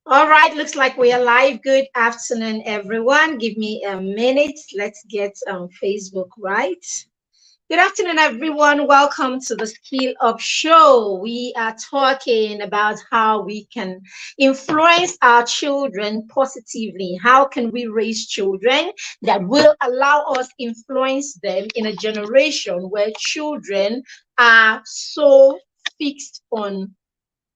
All right, looks like we are live. Good afternoon, everyone. Give me a minute. Let's get Facebook right. Good afternoon, everyone. Welcome to the Skill Up Show. We are talking about how we can influence our children positively. How can we raise children that will allow us influence them in a generation where children are so fixed on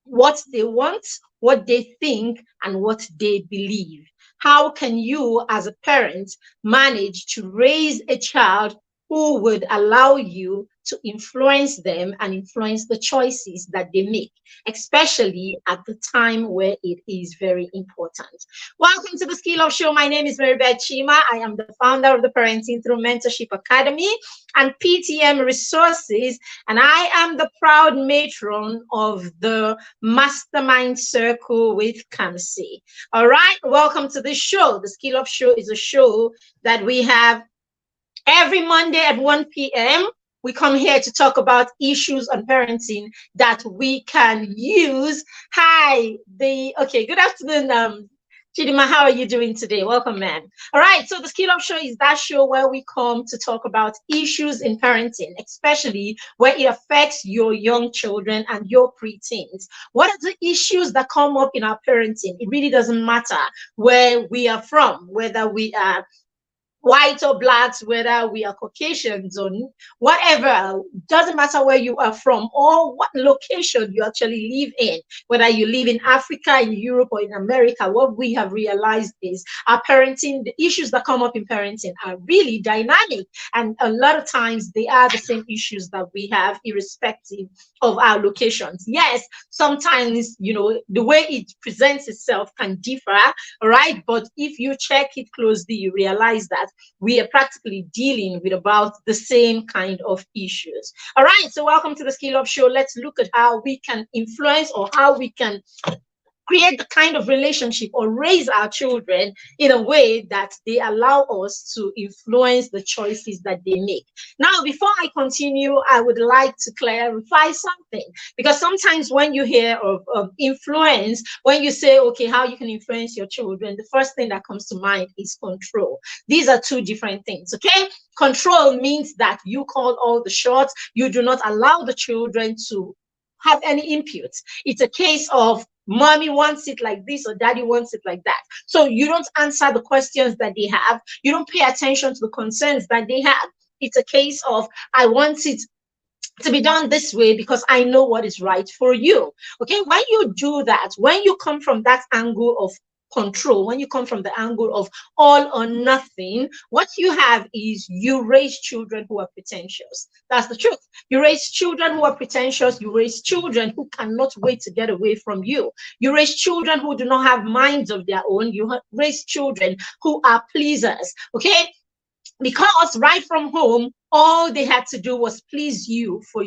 what they want, what they think, and what they believe. How can you, as a parent, manage to raise a child who would allow you to influence them and influence the choices that they make, especially at the time where it is very important? Welcome to the Skill Up Show. My name is Maribeth Chima. I am the founder of the Parenting Through Mentorship Academy and PTM Resources, and I am the proud matron of the Mastermind Circle with Kamsi. All right, welcome to the show. The Skill Up Show is a show that we have every Monday at 1 p.m. We come here to talk about issues on parenting that we can use. Okay, good afternoon, Chidima. How are you doing today? Welcome, man. All right, so the Skill Up Show is that show where we come to talk about issues in parenting, especially where it affects your young children and your preteens. What are the issues that come up in our parenting? It really doesn't matter where we are from, whether we are white or blacks, whether we are Caucasians or whatever, doesn't matter where you are from or what location you actually live in, whether you live in Africa, in Europe, or in America. What we have realized is our parenting, the issues that come up in parenting are really dynamic. And a lot of times they are the same issues that we have, irrespective of our locations. Yes, sometimes, the way it presents itself can differ, all right? But if you check it closely, you realize that we are practically dealing with about the same kind of issues. All right, so welcome to the Skill Up Show. Let's look at how we can influence or how we can create the kind of relationship or raise our children in a way that they allow us to influence the choices that they make. Now, before I continue, I would like to clarify something, because sometimes when you hear of influence, when you say, okay, how you can influence your children, the first thing that comes to mind is control. These are two different things, okay? Control means that you call all the shots. You do not allow the children to have any input. It's a case of mommy wants it like this or daddy wants it like that. So you don't answer the questions that they have. You don't pay attention to the concerns that they have. It's a case of, I want it to be done this way because I know what is right for you. Okay, when you do that, when you come from that angle of control, when you come from the angle of all or nothing, what you have is you raise children who are pretentious. That's the truth. You raise children who are pretentious. You raise children who cannot wait to get away from you. You raise children who do not have minds of their own. You raise children who are pleasers. Okay, because right from home, all they had to do was please you, for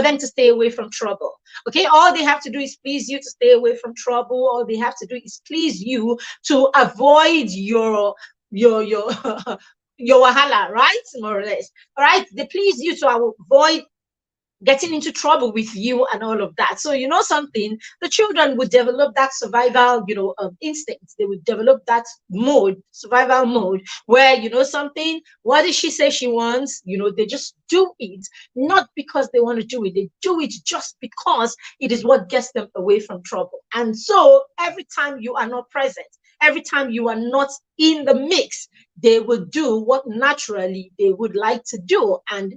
them to stay away from trouble. Okay, all they have to do is please you to stay away from trouble. All they have to do is please you to avoid your your wahala, right? More or less. All right, they please you to avoid getting into trouble with you and all of that. So, something, the children would develop that survival, instincts. They would develop that survival mode, where, something, what does she say she wants? They just do it, not because they want to do it. They do it just because it is what gets them away from trouble. And so every time you are not present, every time you are not in the mix, they will do what naturally they would like to do. And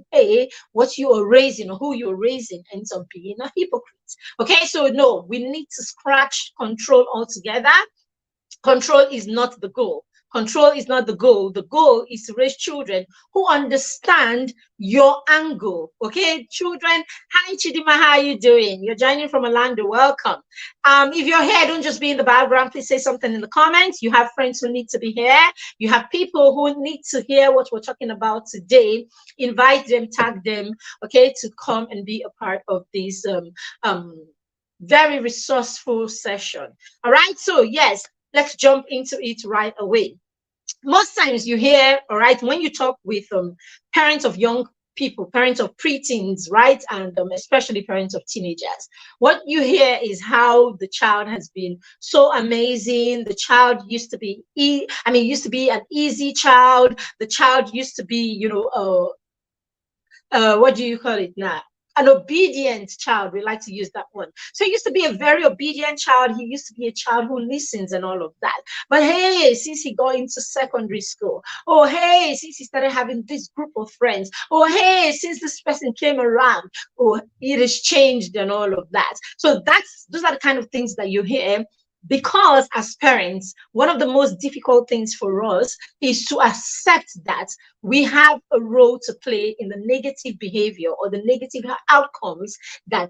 what you are raising or who you're raising ends up being a hypocrite. Okay, so no, we need to scratch control altogether. Control is not the goal. Control is not the goal. The goal is to raise children who understand your angle. Okay, children. Hi, Chidima. How are you doing? You're joining from Orlando. Welcome. If you're here, don't just be in the background. Please say something in the comments. You have friends who need to be here. You have people who need to hear what we're talking about today. Invite them, tag them, okay, to come and be a part of this very resourceful session. All right. So yes, let's jump into it right away. Most times you hear, all right, when you talk with parents of young people, parents of preteens, right? And especially parents of teenagers. What you hear is how the child has been so amazing. The child used to be, used to be an easy child. The child used to be, what do you call it now? An obedient child. We like to use that one. So he used to be a very obedient child. He used to be a child who listens and all of that. But hey, since he got into secondary school, oh hey, since he started having this group of friends, oh hey, since this person came around, oh, it has changed and all of that. So those are the kind of things that you hear, because as parents, one of the most difficult things for us is to accept that we have a role to play in the negative behavior or the negative outcomes that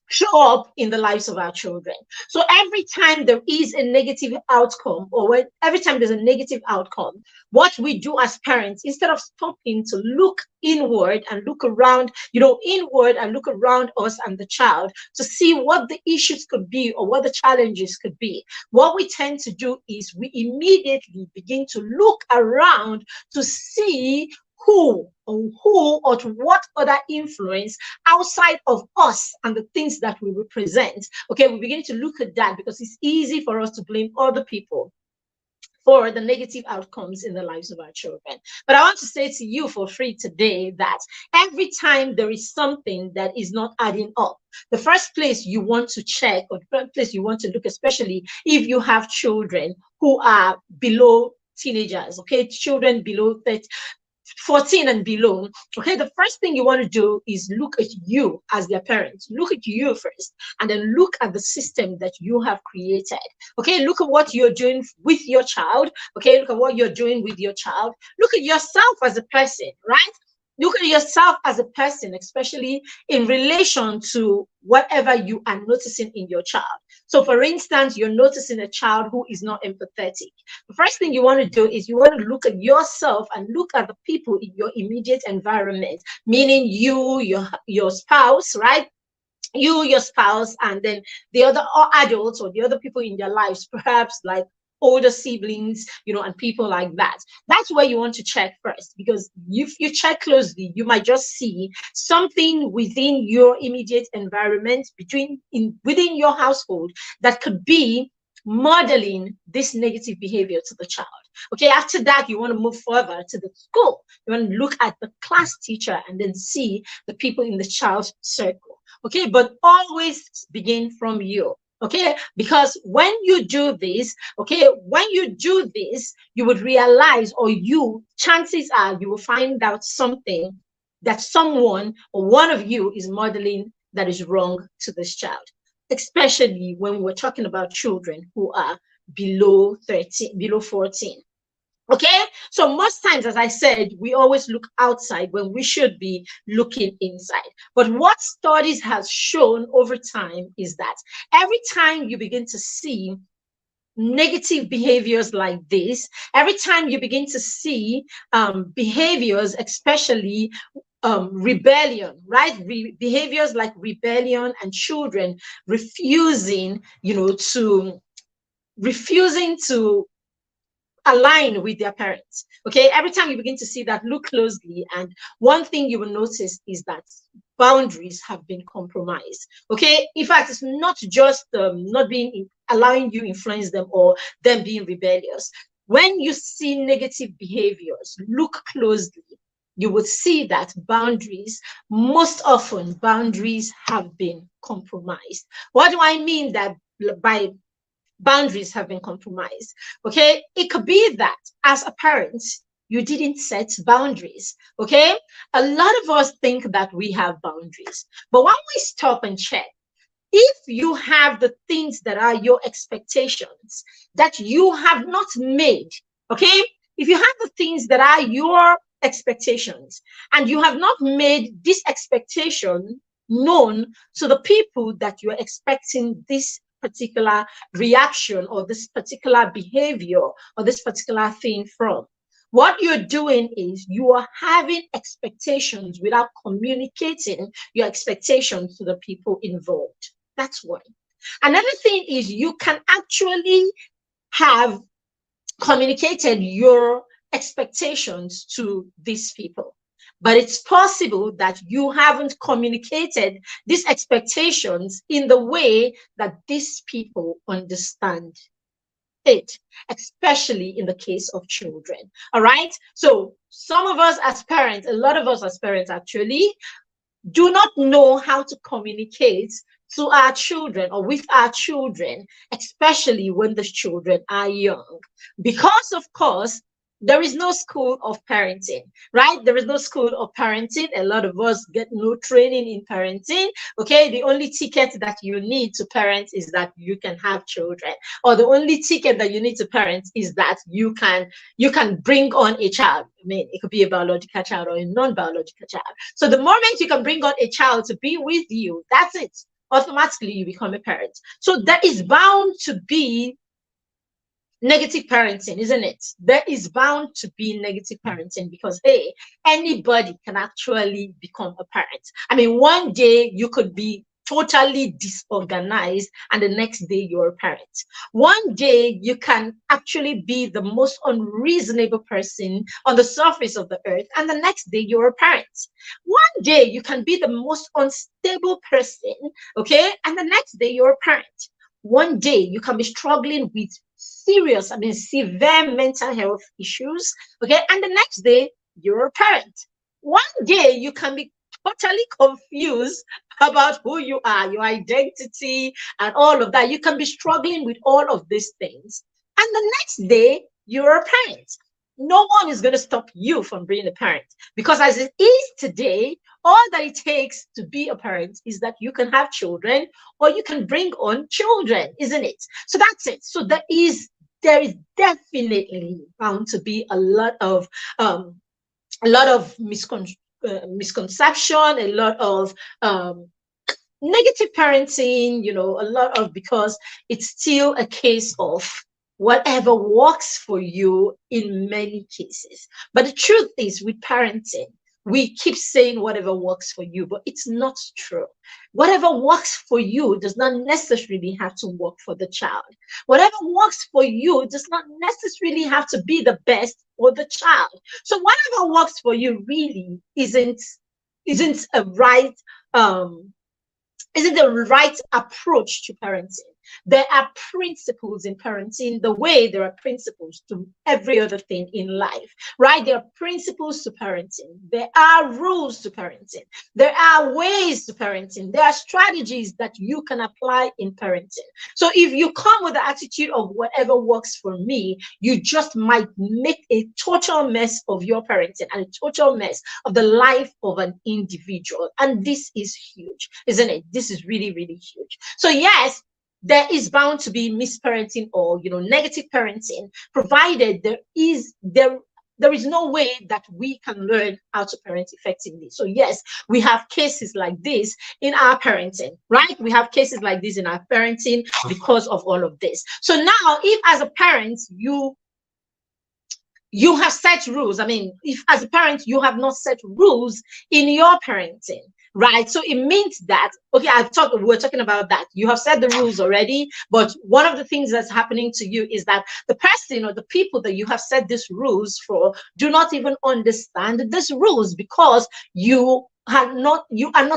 show up in the lives of our children. So every time there is a negative outcome, or every time there's a negative outcome, what we do as parents, instead of stopping to look inward and look around, inward and look around us and the child to see what the issues could be or what the challenges could be, what we tend to do is we immediately begin to look around to see who or to what other influence outside of us and the things that we represent. Okay, we begin to look at that because it's easy for us to blame other people for the negative outcomes in the lives of our children. But I want to say to you for free today that every time there is something that is not adding up, the first place you want to check, or the first place you want to look, especially if you have children who are below teenagers, okay, children below 14 and below, okay, the first thing you want to do is look at you as their parents. Look at you first, and then look at the system that you have created. Okay, look at what you're doing with your child. Okay, look at what you're doing with your child. Look at yourself as a person, right? Look at yourself as a person, especially in relation to whatever you are noticing in your child. So, for instance, you're noticing a child who is not empathetic. The first thing you want to do is you want to look at yourself and look at the people in your immediate environment, meaning you, your spouse, right? You, your spouse, and then the other adults or the other people in their lives, perhaps like older siblings, and people like that. That's where you want to check first, because if you check closely, you might just see something within your immediate environment, within your household, that could be modeling this negative behavior to the child. Okay, after that, you want to move further to the school. You want to look at the class teacher and then see the people in the child's circle. Okay, but always begin from you. Okay, because when you do this, you would realize, or chances are you will find out something that someone or one of you is modeling that is wrong to this child, especially when we're talking about children who are below 13, below 14. Okay, so most times, as I said, we always look outside when we should be looking inside. But what studies has shown over time is that every time you begin to see negative behaviors like this, every time you begin to see behaviors, especially rebellion, right? Behaviors like rebellion and children refusing to align with their parents. Okay, every time you begin to see that, look closely, and one thing you will notice is that boundaries have been compromised. Okay, in fact, it's not just not allowing you influence them or them being rebellious. When you see negative behaviors, look closely. You would see that most often boundaries have been compromised. What do I mean that by boundaries have been compromised? Okay, it could be that as a parent, you didn't set boundaries. Okay, a lot of us think that we have boundaries, but when we stop and check, if you have the things that are your expectations that you have not made, okay, if you have the things that are your expectations and you have not made this expectation known to the people that you're expecting this particular reaction or this particular behavior or this particular thing from, what you're doing is you are having expectations without communicating your expectations to the people involved. That's one. Another thing is you can actually have communicated your expectations to these people, But it's possible that you haven't communicated these expectations in the way that these people understand it, especially in the case of children. All right. So some of us as parents, a lot of us as parents actually, do not know how to communicate to our children or with our children, especially when the children are young. Because, of course, there is no school of parenting, right? There is no school of parenting. A lot of us get no training in parenting. Okay, the only ticket that you need to parent is that you can have children, or the only ticket that you need to parent is that you can bring on a child. I mean, it could be a biological child or a non-biological child. So the moment you can bring on a child to be with you, that's it. Automatically, you become a parent. So there is bound to be negative parenting, isn't it? There is bound to be negative parenting because, hey, anybody can actually become a parent. I mean, one day you could be totally disorganized and the next day you're a parent. One day you can actually be the most unreasonable person on the surface of the earth and the next day you're a parent. One day you can be the most unstable person, okay, and the next day you're a parent. One day you can be struggling with serious, I mean, severe mental health issues, okay, and the next day you're a parent. One day you can be totally confused about who you are, your identity, and all of that. You can be struggling with all of these things, and the next day you're a parent. No one is going to stop you from being a parent because, as it is today, all that it takes to be a parent is that you can have children or you can bring on children, isn't it? So that's it. So there is definitely bound to be a lot of misconception, a lot of negative parenting, a lot of, because it's still a case of whatever works for you in many cases. But the truth is, with parenting, we keep saying whatever works for you, but it's not true. Whatever works for you does not necessarily have to work for the child. Whatever works for you does not necessarily have to be the best for the child. So whatever works for you really isn't a right isn't the right approach to parenting. There are principles in parenting the way there are principles to every other thing in life, right? There are principles to parenting. There are rules to parenting. There are ways to parenting. There are strategies that you can apply in parenting. So if you come with the attitude of whatever works for me, you just might make a total mess of your parenting and a total mess of the life of an individual. And this is huge, isn't it? This is really, really huge. So yes, there is bound to be misparenting or negative parenting, provided there is no way that we can learn how to parent effectively. So yes, we have cases like this in our parenting, right? We have cases like this in our parenting because of all of this. So now, if as a parent you have set rules, I mean, if as a parent you have not set rules in your parenting, right? So it means that, okay, we're talking about that. You have set the rules already, but one of the things that's happening to you is that the person or the people that you have set these rules for do not even understand these rules because you are not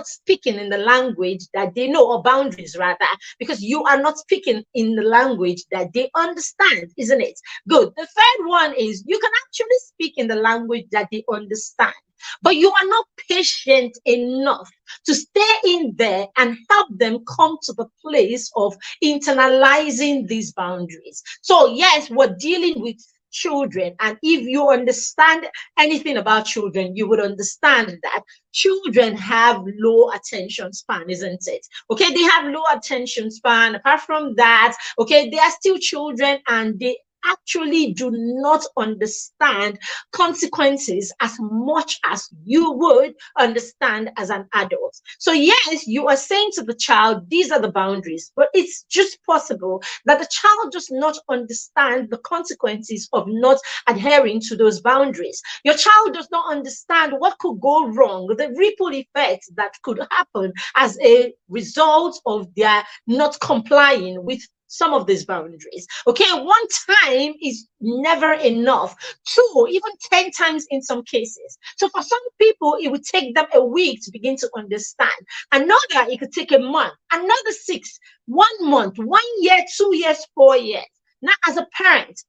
speaking in the language that they know, or boundaries rather, because you are not speaking in the language that they understand, isn't it? Good. The third one is you can actually speak in the language that they understand, but you are not patient enough to stay in there and help them come to the place of internalizing these boundaries. So yes, we're dealing with children, and if you understand anything about children, you would understand that children have low attention span, isn't it? Okay, they have low attention span. Apart from that, okay, they are still children and they actually do not understand consequences as much as you would understand as an adult. So yes, you are saying to the child, these are the boundaries, but it's just possible that the child does not understand the consequences of not adhering to those boundaries. Your child does not understand what could go wrong, the ripple effects that could happen as a result of their not complying with some of these boundaries. Okay, one time is never enough. Two, even 10 times in some cases. So for some people, it would take them a week to begin to understand. Another, it could take a month. Another 6, 1 month, 1 year, 2 years, 4 years. Now, as a parent,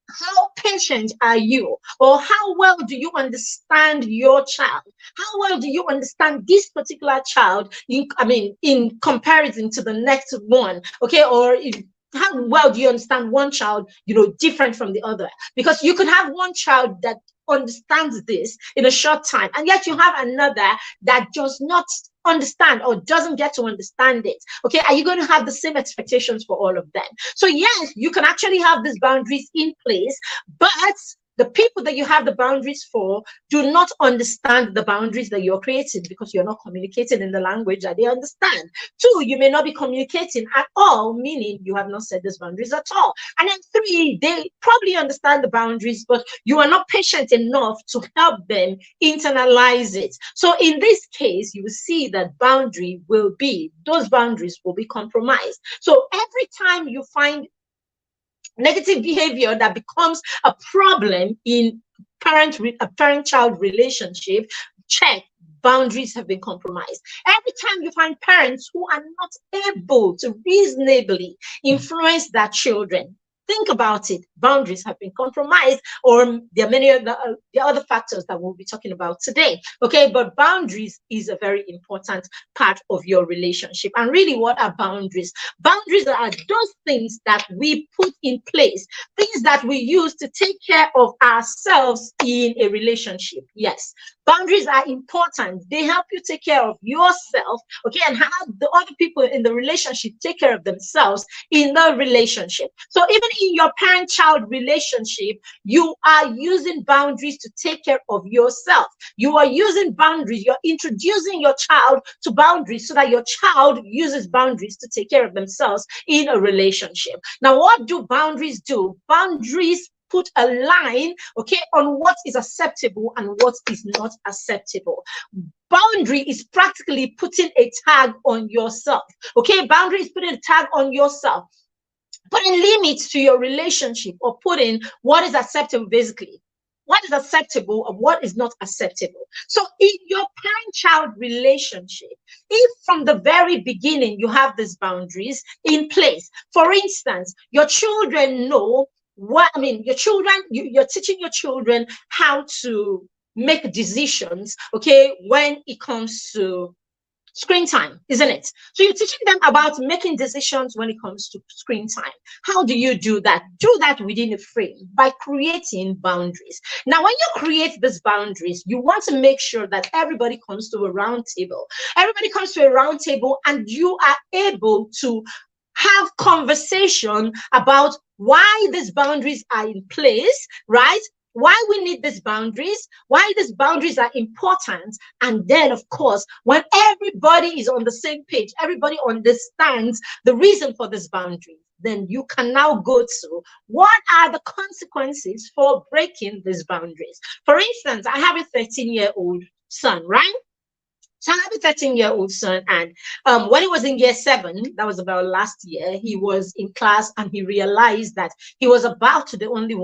how patient are you, or how well do you understand your child? How well do you understand this particular child in comparison to the next one? Okay, or how well do you understand one child, different from the other? Because you could have one child that understands this in a short time, and yet you have another that does not understand or doesn't get to understand it. Okay, are you going to have the same expectations for all of them? So yes, you can actually have these boundaries in place, but the people that you have the boundaries for do not understand the boundaries that you're creating, because you're not communicating in the language that they understand. Two, you may not be communicating at all, meaning you have not set these boundaries at all. And then three, they probably understand the boundaries, but you are not patient enough to help them internalize it. So in this case, you will see that those boundaries will be compromised. So every time you find negative behavior that becomes a problem in a parent-child relationship, check, boundaries have been compromised. Every time you find parents who are not able to reasonably influence their children, think about it. Boundaries have been compromised, or there are many other factors that we'll be talking about today. Okay, but boundaries is a very important part of your relationship. And really, what are boundaries? Boundaries are those things that we put in place, things that we use to take care of ourselves in a relationship. Yes, boundaries are important. They help you take care of yourself, okay, and have the other people in the relationship take care of themselves in the relationship. So even in your parent-child relationship, you are using boundaries to take care of yourself. You are using boundaries. You're introducing your child to boundaries so that your child uses boundaries to take care of themselves in a relationship. Now, what do boundaries do? Boundaries put a line, okay, on what is acceptable and what is not acceptable. Boundary is practically putting a tag on yourself. Okay, boundary is putting a tag on yourself, putting limits to your relationship, or putting what is acceptable, basically. What is acceptable and what is not acceptable. So in your parent-child relationship, if from the very beginning you have these boundaries in place, for instance, your children know you're teaching your children how to make decisions, okay, when it comes to screen time, isn't it? So you're teaching them about making decisions when it comes to screen time. How do you do that? Do that within a frame by creating boundaries. Now, when you create these boundaries, you want to make sure that everybody comes to a round table. Everybody comes to a round table, and you are able to have conversation about why these boundaries are in place, right? Why we need these boundaries, why these boundaries are important. And then, of course, when everybody is on the same page, everybody understands the reason for this boundary, then you can now go to what are the consequences for breaking these boundaries. For instance, I have a 13-year-old son, right? So I have a 13-year-old son, and when he was in year 7, that was about last year, he was in class and he realized that he was probably the only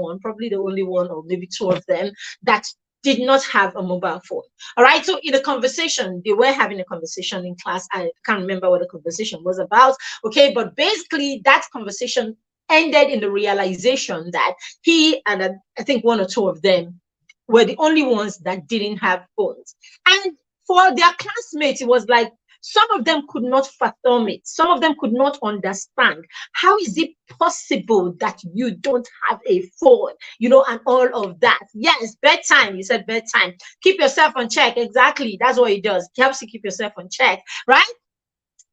one, or maybe 2 of them, that did not have a mobile phone. All right. So in a conversation, they were having a conversation in class. I can't remember what the conversation was about. Okay. But basically, that conversation ended in the realization that he and I think 1 or 2 of them were the only ones that didn't have phones. And for their classmates, it was like some of them could not fathom it. Some of them could not understand. How is it possible that you don't have a phone, and all of that? Yes, bedtime. You said bedtime. Keep yourself on check. Exactly. That's what it does. It helps you keep yourself on check, right?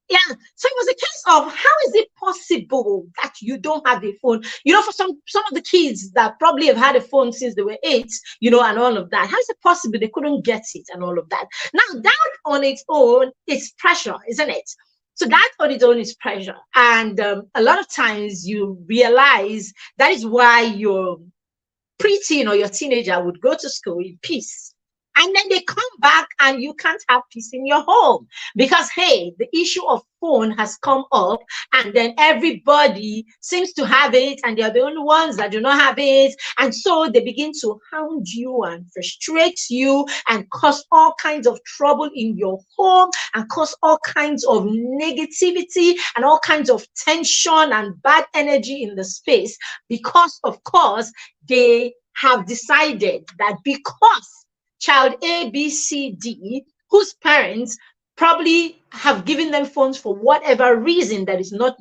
Yeah. So it was a case of how is it possible that you don't have a phone? For some of the kids that probably have had a phone since they were 8, and all of that. How is it possible they couldn't get it and all of that? Now, that on its own is pressure, isn't it? So that on its own is pressure. And a lot of times you realize that is why your preteen or your teenager would go to school in peace And then they come back and you can't have peace in your home because, hey, the issue of phone has come up and then everybody seems to have it and they're the only ones that do not have it. And so they begin to hound you and frustrate you and cause all kinds of trouble in your home and cause all kinds of negativity and all kinds of tension and bad energy in the space because, of course, they have decided that because child A, B, C, D, whose parents probably have given them phones for whatever reason that is not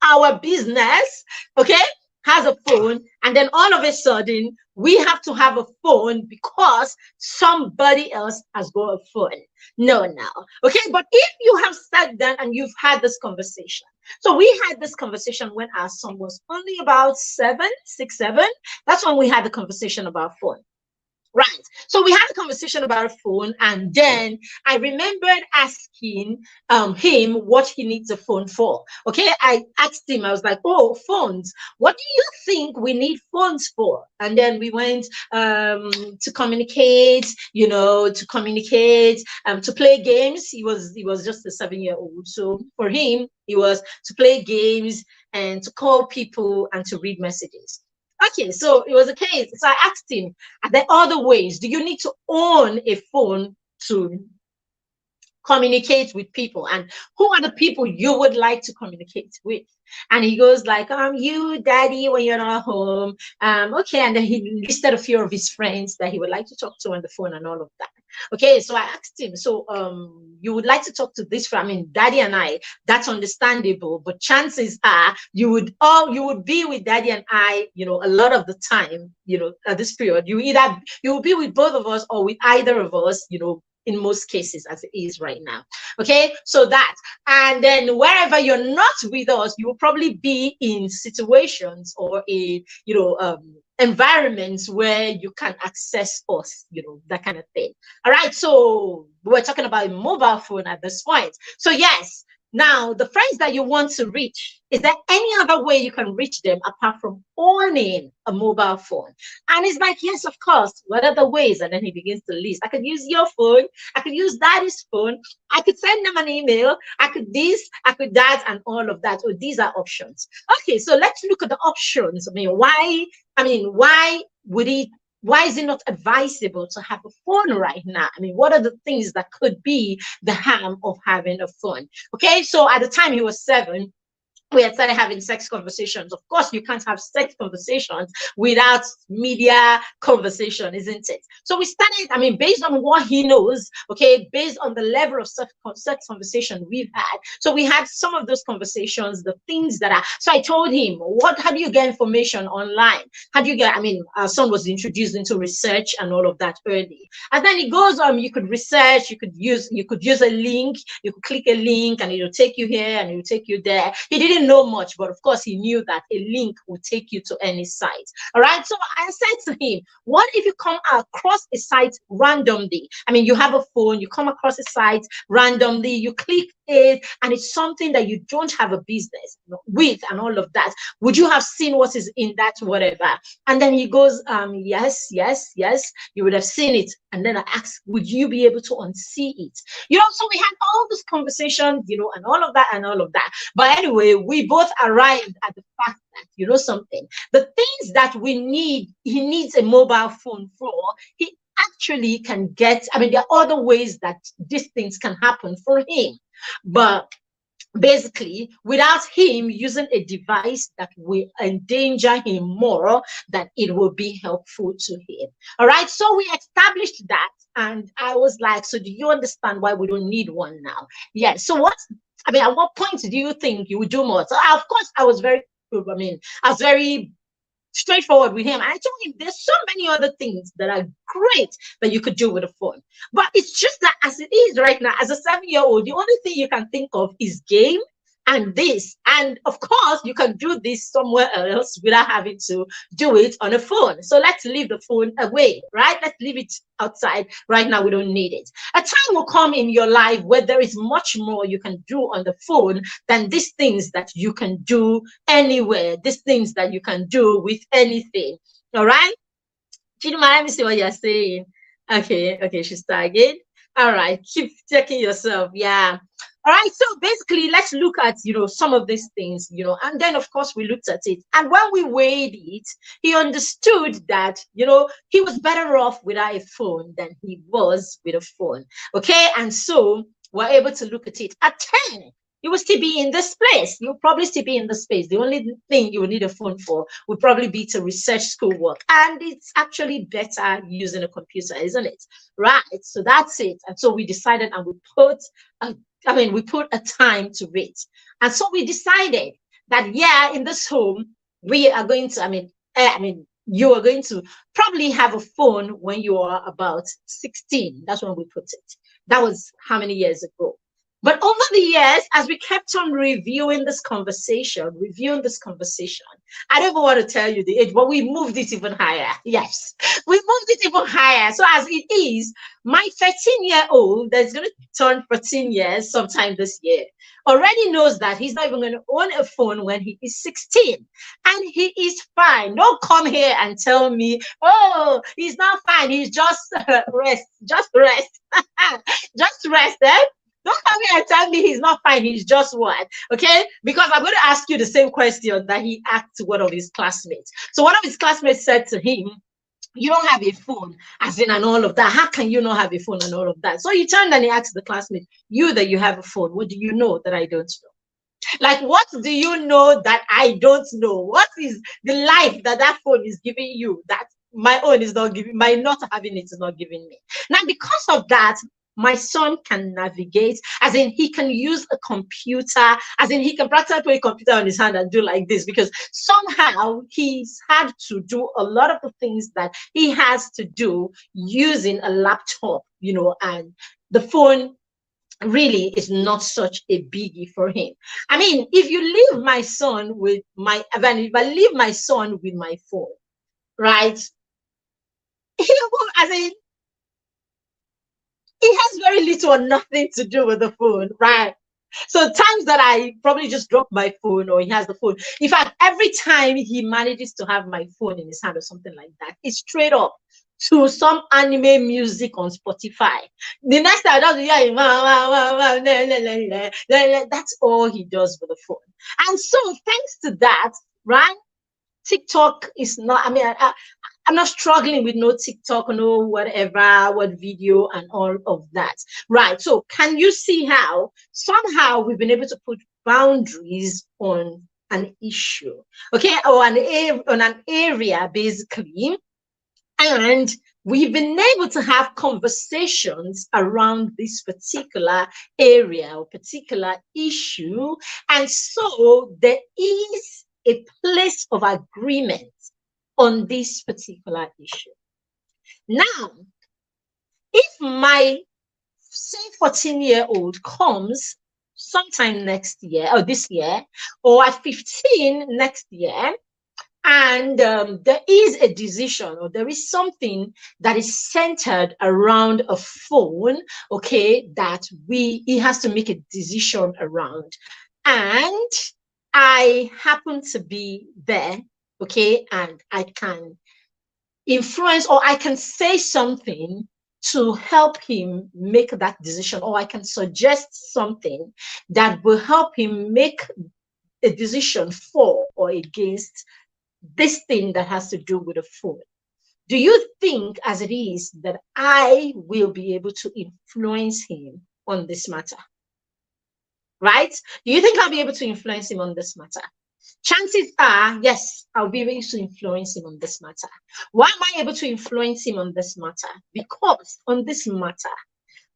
our business, okay, has a phone, and then all of a sudden we have to have a phone because somebody else has got a phone. No, now, okay, but if you have sat down and you've had this conversation, so we had this conversation when our son was only about 6, 7. That's when we had the conversation about phone. Right. So we had a conversation about a phone, and then I remembered asking him what he needs a phone for. Okay. I asked him, I was like, oh, phones. What do you think we need phones for? And then we went to communicate, to play games. He was just a 7-year-old. So for him, it was to play games and to call people and to read messages. Okay, so it was a case. So I asked him, are there other ways? Do you need to own a phone to communicate with people? And who are the people you would like to communicate with? And he goes like, you, daddy, when you're not home. Okay, and then he listed a few of his friends that he would like to talk to on the phone and all of that. Okay, so I asked him, so you would like to talk to this friend? I mean, daddy and I, that's understandable, but chances are you would be with daddy and I, a lot of the time, at this period, you will be with both of us or with either of us, in most cases as it is right now. Okay, so that, and then wherever you're not with us, you will probably be in situations or in environments where you can access us, that kind of thing. All right, so we're talking about a mobile phone at this point. So yes, now the friends that you want to reach, is there any other way you can reach them apart from owning a mobile phone? And it's like, yes, of course. What are the ways? And then he begins to list. I could use your phone. I could use daddy's phone. I could send them an email. I could this, I could that, and all of that. So these are options. Okay, so let's look at the options. Why is it not advisable to have a phone right now? I mean, what are the things that could be the harm of having a phone? Okay, so at the time he was 7, we had started having sex conversations. Of course, you can't have sex conversations without media conversation, isn't it? So we started, based on what he knows, okay, based on the level of sex conversation we've had. So we had some of those conversations, the things that are, so I told him, how do you get information online? How do you get, our son was introduced into research and all of that early. And then it goes on, you could research, you could use a link, you could click a link and it'll take you here and it'll take you there. He didn't know much, but of course he knew that a link would take you to any site. All right, so I said to him, what if you come across a site randomly? You have a phone, you come across a site randomly, you click it, and it's something that you don't have a business with and all of that. Would you have seen what is in that whatever? And then he goes, yes, you would have seen it. And then I asked, would you be able to unsee it? So we had all this conversation, and all of that. But anyway, we both arrived at the fact that, something, the things that he needs a mobile phone for, he actually can get. There are other ways that these things can happen for him. But basically, without him using a device that will endanger him more than it will be helpful to him. All right, so we established that, and I was like, so do you understand why we don't need one now? Yeah, so at what point do you think you would do more? So of course, I was very straightforward with him. I told him there's so many other things that are great that you could do with a phone. But it's just that as it is right now, as a 7-year-old, the only thing you can think of is game and this. And of course, you can do this somewhere else without having to do it on a phone. So let's leave the phone away, right? Let's leave it outside. Right now, we don't need it. A time will come in your life where there is much more you can do on the phone than these things that you can do anywhere, these things that you can do with anything. All right? Chidima, let me see what you're saying. Okay, she's tagging. All right, keep checking yourself. Yeah. All right, so basically, let's look at some of these things, and then of course we looked at it, and when we weighed it, he understood that he was better off without a phone than he was with a phone. Okay, and so we're able to look at it at 10. You will still be in this place. You'll probably still be in the space. The only thing you will need a phone for would probably be to research schoolwork. And it's actually better using a computer, isn't it? Right. So that's it. And so we decided and we put a time to it. And so we decided that, yeah, in this home, we are going to, you are going to probably have a phone when you are about 16. That's when we put it. That was how many years ago? But over the years, as we kept on reviewing this conversation, I don't even want to tell you the age, but we moved it even higher. Yes, we moved it even higher. So as it is, my 13-year-old that's going to turn 14 years sometime this year already knows that he's not even going to own a phone when he is 16. And he is fine. Don't come here and tell me, oh, he's not fine. He's just rest. Just rest. Just rest, eh? Don't come here and tell me he's not fine. He's just what? Okay? Because I'm going to ask you the same question that he asked one of his classmates. So one of his classmates said to him, you don't have a phone, as in, and all of that. How can you not have a phone and all of that? So he turned and he asked the classmate, you that you have a phone, what do you know that I don't know? Like, what do you know that I don't know? What is the life that that phone is giving you that my own is not giving, my not having it is not giving me? Now, because of that, my son can navigate, as in he can use a computer, as in he can practically put a computer on his hand and do like this, because somehow he's had to do a lot of the things that he has to do using a laptop, and the phone really is not such a biggie for him. I mean, if you leave my son with if I leave my son with my phone, right? He will, as in, it has very little or nothing to do with the phone, right? So times that I probably just drop my phone or he has the phone. In fact, every time he manages to have my phone in his hand or something like that, it's straight up to some anime music on Spotify. The next time I just hear that's all he does with the phone. And so thanks to that, right? TikTok is not, I'm not struggling with no TikTok, no whatever, what video and all of that. Right. So can you see how somehow we've been able to put boundaries on an issue, okay, or on an area basically, and we've been able to have conversations around this particular area or particular issue, and so there is a place of agreement on this particular issue. Now, if my, say, 14-year-old comes sometime next year or this year, or at 15 next year, and there is a decision or there is something that is centered around a phone, okay, that he has to make a decision around, and I happen to be there, okay, and I can influence or I can say something to help him make that decision, or I can suggest something that will help him make a decision for or against this thing that has to do with a phone. Do you think, as it is, that I will be able to influence him on this matter? Right? Do you think I'll be able to influence him on this matter? Chances are, yes, I'll be able to influence him on this matter. Why am I able to influence him on this matter? Because on this matter,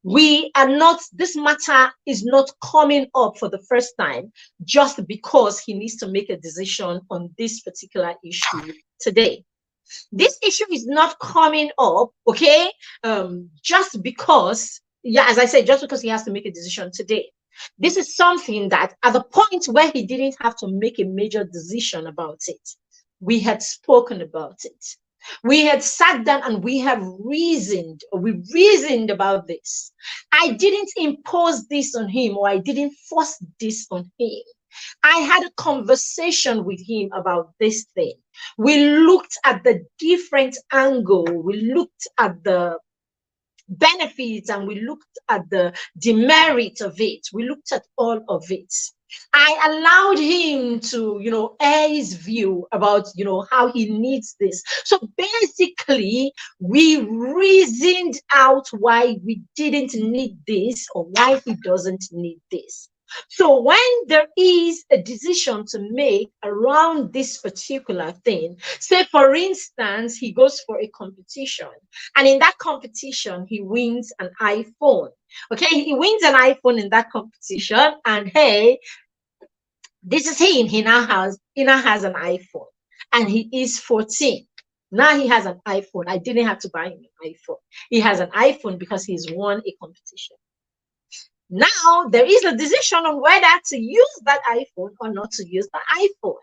this matter is not coming up for the first time just because he needs to make a decision on this particular issue today. This issue is not coming up, okay, just because, yeah, as I said, just because he has to make a decision today. This is something that at the point where he didn't have to make a major decision about it, we had spoken about it. We had sat down and we reasoned about this. I didn't impose this on him, or I didn't force this on him. I had a conversation with him about this thing. We looked at the different angle. We looked at the benefits and we looked at the demerit of it. We looked at all of it. I allowed him to, air his view about, how he needs this. So basically, we reasoned out why we didn't need this or why he doesn't need this. So when there is a decision to make around this particular thing, say for instance, he goes for a competition and in that competition, he wins an iPhone. Okay, he wins an iPhone in that competition and hey, this is him. He now has an iPhone and he is 14. Now he has an iPhone. I didn't have to buy him an iPhone. He has an iPhone because he's won a competition. Now there is a decision on whether to use that iPhone or not to use the iPhone.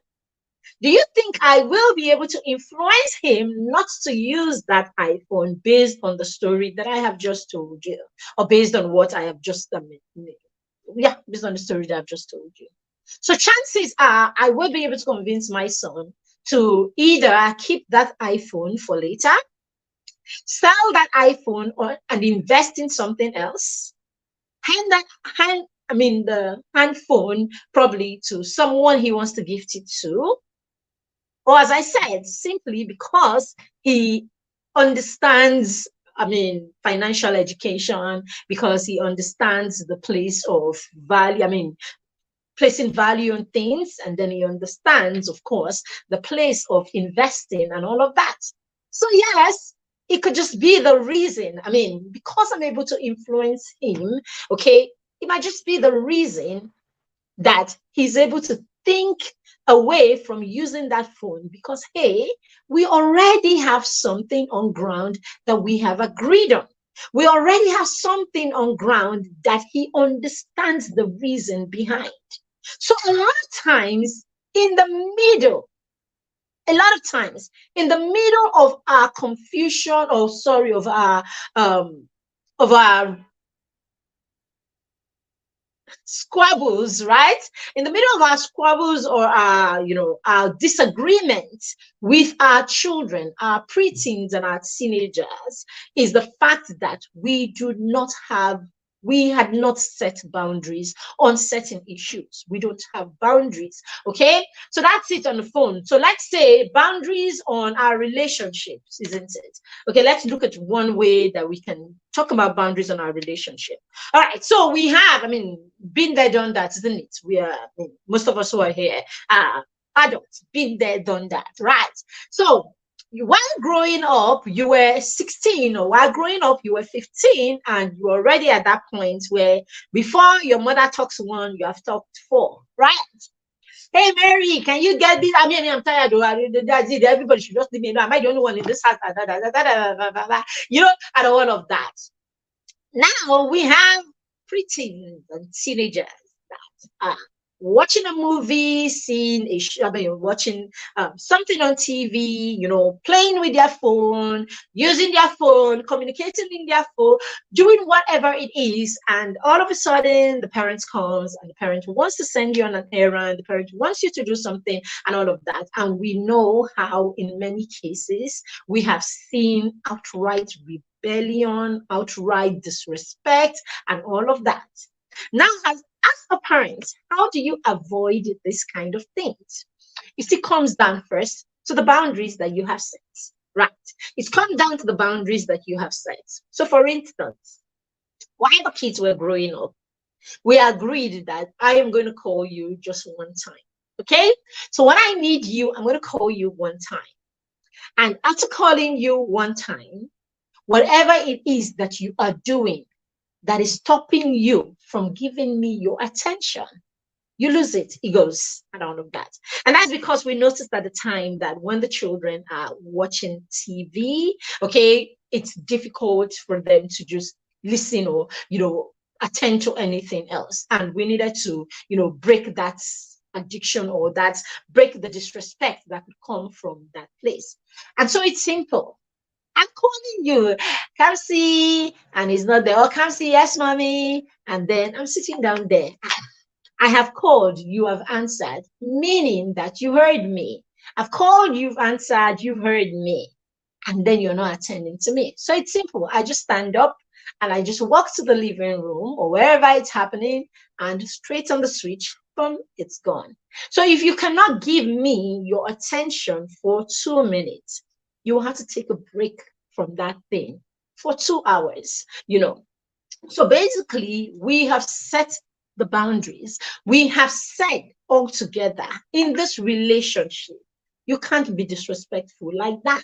Do you think I will be able to influence him not to use that iPhone based on the story that I have just told you, or based on what I have just based on the story that I've just told you? So chances are I will be able to convince my son to either keep that iPhone for later, sell that iPhone and invest in something else, the hand phone probably to someone he wants to gift it to, or as I said, simply because he understands, financial education, because he understands the place of value, placing value on things, and then he understands, of course, the place of investing and all of that. So yes, it could just be the reason. Because I'm able to influence him, okay, it might just be the reason that he's able to think away from using that phone because, hey, we already have something on ground that we have agreed on. We already have something on ground that he understands the reason behind. So a lot of times in the middle of our confusion, or sorry, of our squabbles, right? In the middle of our squabbles or our disagreements with our children, our preteens and our teenagers, is the fact that we had not set boundaries on certain issues. We don't have boundaries. Okay, so that's it on the phone. So let's say boundaries on our relationships, isn't it? Okay, let's look at one way that we can talk about boundaries on our relationship. All right, so we have, been there, done that, isn't it? We are, most of us who are here are adults, been there, done that, right? So while growing up, you were 16, or while growing up, you were 15, and you're already at that point where before your mother talks one, you have talked four, right? Hey, Mary, can you get this? I'm tired. That's it. Everybody should just leave me alone. Am I the only one in this house? And all of that. Now we have preteens and teenagers that are watching a movie, seeing watching something on TV, playing with their phone, using their phone, communicating in their phone, doing whatever it is, and all of a sudden the parent comes and the parent wants to send you on an errand, the parent wants you to do something and all of that. And we know how in many cases we have seen outright rebellion, outright disrespect, and all of that. Now, as a parent, how do you avoid this kind of things? It still comes down first to the boundaries that you have set, right? It's come down to the boundaries that you have set. So, for instance, while the kids were growing up, we agreed that I am going to call you just one time, okay? So when I need you, I'm going to call you one time. And after calling you one time, whatever it is that you are doing that is stopping you from giving me your attention, you lose it. It goes and all of that. And that's because we noticed at the time that when the children are watching TV, okay, it's difficult for them to just listen or, attend to anything else. And we needed to, break that addiction, or break the disrespect that could come from that place. And so it's simple. I'm calling you, Kamsi, and he's not there. Oh, Kamsi, yes, mommy. And then I'm sitting down there. I have called, you have answered, meaning that you heard me. I've called, you've answered, you've heard me. And then you're not attending to me. So it's simple. I just stand up, and I just walk to the living room or wherever it's happening and straight on the switch, boom, it's gone. So if you cannot give me your attention for 2 minutes, you will have to take a break from that thing for 2 hours, So basically, we have set the boundaries. We have said all together in this relationship, you can't be disrespectful like that.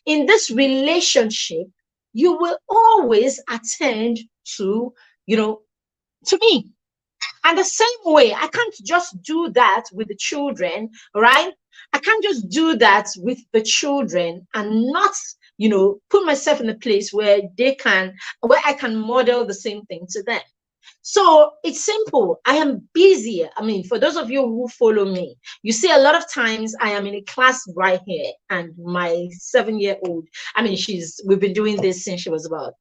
In this relationship, you will always attend to, to me. And the same way, I can't just do that with the children, right? I can't just do that with the children and not, put myself in a place where where I can model the same thing to them. So it's simple. I am busy. I mean, for those of you who follow me, you see a lot of times I am in a class right here, and my 7-year-old, I mean, we've been doing this since she was about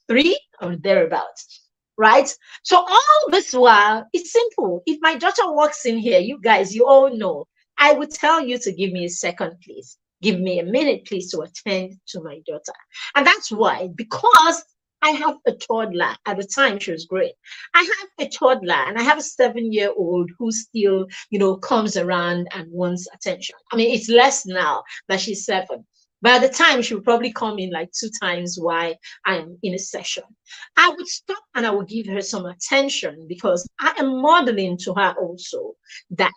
3 or thereabouts, right? So all this while, it's simple. If my daughter walks in here, you guys, you all know, I would tell you to give me a second, please. Give me a minute, please, to attend to my daughter. And that's why, because I have a toddler. At the time, she was great. I have a toddler and I have a 7-year-old who still, comes around and wants attention. I mean, it's less now that she's 7. By the time, she would probably come in like 2 times while I am in a session. I would stop and I would give her some attention because I am modeling to her also that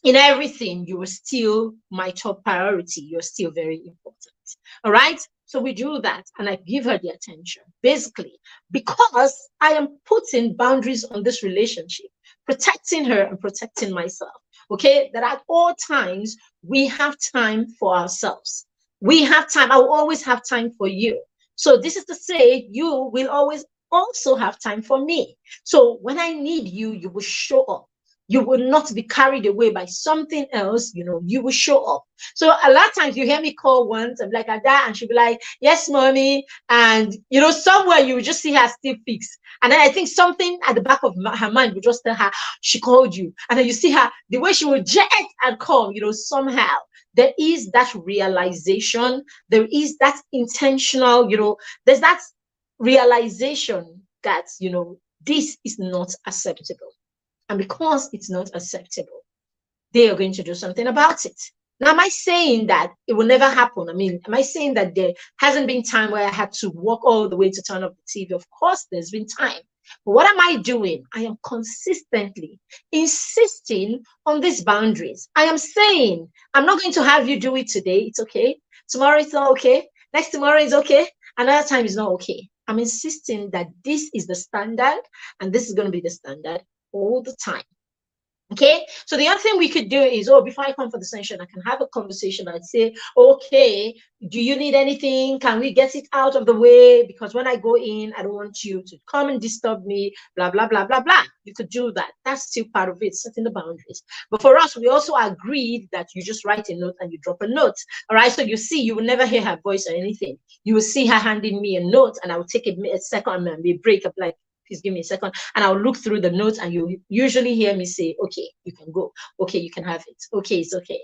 in everything, you are still my top priority. You're still very important. All right. So we do that and I give her the attention, basically, because I am putting boundaries on this relationship, protecting her and protecting myself. Okay. That at all times, we have time for ourselves. We have time. I will always have time for you. So this is to say, you will always also have time for me. So when I need you, you will show up. You will not be carried away by something else, you will show up. So a lot of times you hear me call once, I'm like, Ada, and she'll be like, yes, mommy. And, somewhere you will just see her still fixed. And then I think something at the back of her mind will just tell her, she called you. And then you see her, the way she will jet and call, somehow. There is that realization. There is that intentional, there's that realization that, this is not acceptable. And because it's not acceptable, they are going to do something about it. Now, am I saying that it will never happen? I mean, am I saying that there hasn't been time where I had to walk all the way to turn off the TV? Of course, there's been time. But what am I doing? I am consistently insisting on these boundaries. I am saying, I'm not going to have you do it today. It's okay. Tomorrow it's not okay. Next tomorrow is okay. Another time is not okay. I'm insisting that this is the standard and this is going to be the standard all the time. Okay, so the other thing we could do is, before I come for the session, I can have a conversation. I'd say, okay, do you need anything? Can we get it out of the way? Because when I go in, I don't want you to come and disturb me, blah, blah, blah, blah, blah. You could do that. That's still part of it, setting the boundaries. But for us, we also agreed that you just write a note and you drop a note. All right, so you see, you will never hear her voice or anything. You will see her handing me a note and I will take a second and we break up like, please give me a second, and I'll look through the notes and you usually hear me say, okay, you can go. Okay, you can have it. Okay, it's okay.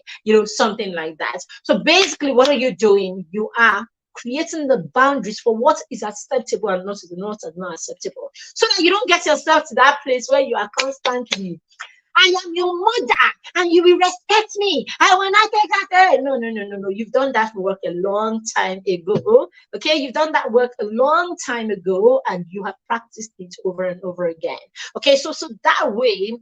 Something like that. So basically, what are you doing? You are creating the boundaries for what is acceptable and not acceptable. So that you don't get yourself to that place where you are constantly, I am your mother and you will respect me. I will not take that. No. You've done that work a long time ago. Okay, you've done that work a long time ago and you have practiced it over and over again. Okay, so that way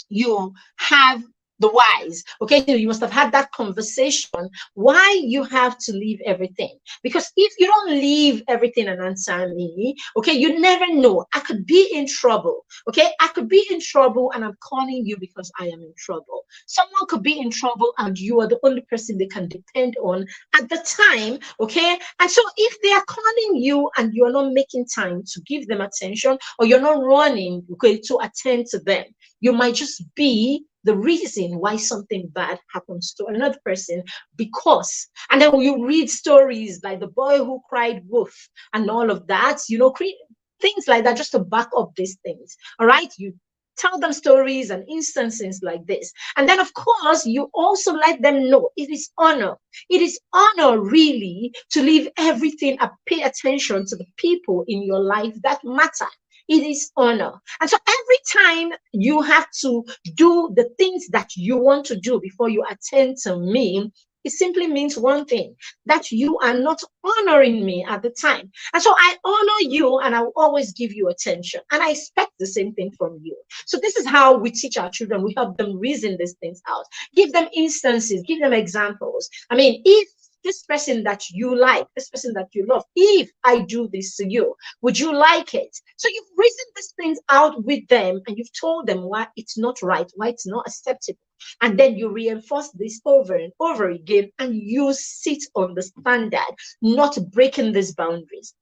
you have the whys. Okay, so you must have had that conversation why you have to leave everything. Because if you don't leave everything and answer me, okay, you never know. I could be in trouble. Okay, I could be in trouble and I'm calling you because I am in trouble. Someone could be in trouble and you are the only person they can depend on at the time. Okay, and so if they are calling you and you are not making time to give them attention, or you're not running, okay, to attend to them, you might just be the reason why something bad happens to another person. Because, and then you read stories like the boy who cried wolf and all of that, things like that, just to back up these things. All right, you Tell them stories and instances like this. And then, of course, you also let them know it is honor. It is honor, really, to leave everything and pay attention to the people in your life that matter. It is honor. And so every time you have to do the things that you want to do before you attend to me, it simply means one thing, that you are not honoring me at the time. And so I honor you and I will always give you attention. And I expect the same thing from you. So this is how we teach our children. We help them reason these things out. Give them instances, give them examples. I mean, if this person that you like, this person that you love, if I do this to you, would you like it? So you've reasoned these things out with them and you've told them why it's not right, why it's not acceptable. And then you reinforce this over and over again, and you sit on the standard, not breaking these boundaries.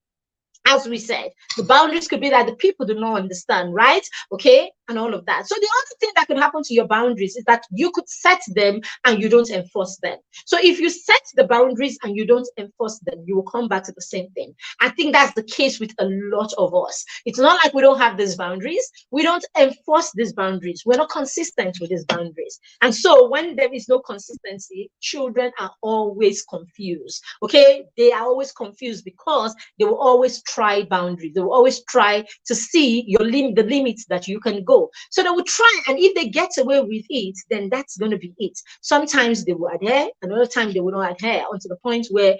As we said, the boundaries could be that the people do not understand, right? Okay, and all of that. So the other thing that could happen to your boundaries is that you could set them and you don't enforce them. So if you set the boundaries and you don't enforce them, you will come back to the same thing. I think that's the case with a lot of us. It's not like we don't have these boundaries. We don't enforce these boundaries. We're not consistent with these boundaries. And so when there is no consistency, children are always confused. Okay, they are always confused because they will always try boundaries. They will always try to see the limits that you can go. So they will try, and if they get away with it, then that's going to be it. Sometimes they will adhere, another time they will not adhere, unto the point where,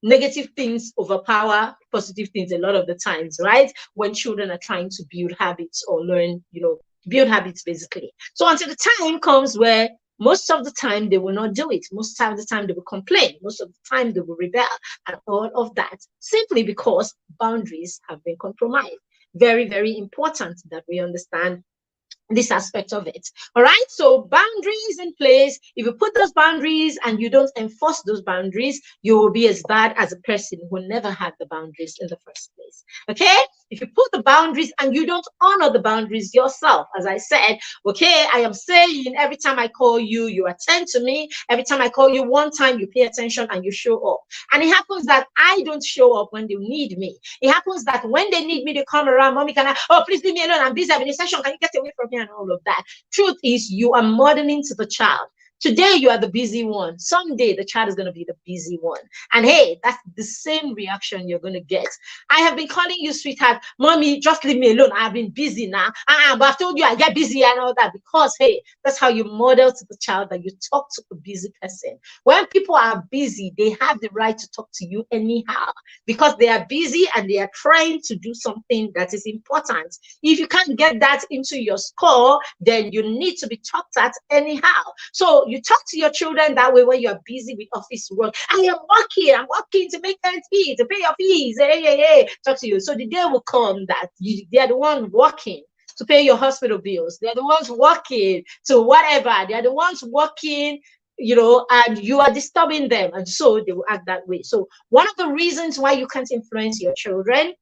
negative things overpower positive things a lot of the times, right? When children are trying to build habits or learn, build habits basically. So until the time comes where most of the time they will not do it. Most of the time they will complain. Most of the time they will rebel and all of that, simply because boundaries have been compromised. Very, very important that we understand this aspect of it. All right, so boundaries in place. If you put those boundaries and you don't enforce those boundaries, you will be as bad as a person who never had the boundaries in the first place. Okay, if you put the boundaries and you don't honor the boundaries yourself, as I said, okay, I am saying every time I call you, you attend to me. Every time I call you, one time you pay attention and you show up. And it happens that I don't show up when they need me. It happens that when they need me to come around, mommy, please leave me alone, I'm busy, I'm in a session, can you get away from me, and all of that. Truth is, you are modeling to the child. Today you are the busy one. Someday the child is going to be the busy one. And hey, that's the same reaction you're going to get. I have been calling you sweetheart, mommy, just leave me alone. I've been busy now. But I've told you I get busy and all that, because hey, that's how you model to the child that you talk to a busy person. When people are busy, they have the right to talk to you anyhow, because they are busy and they are trying to do something that is important. If you can't get that into your score, then you need to be talked at anyhow. So you talk to your children that way when you're busy with office work. I'm working to make ends meet, to pay your fees. Hey. Talk to you. So the day will come that they are the ones working to pay your hospital bills. They're the ones working to whatever. They're the ones working, and you are disturbing them. And so they will act that way. So one of the reasons why you can't influence your children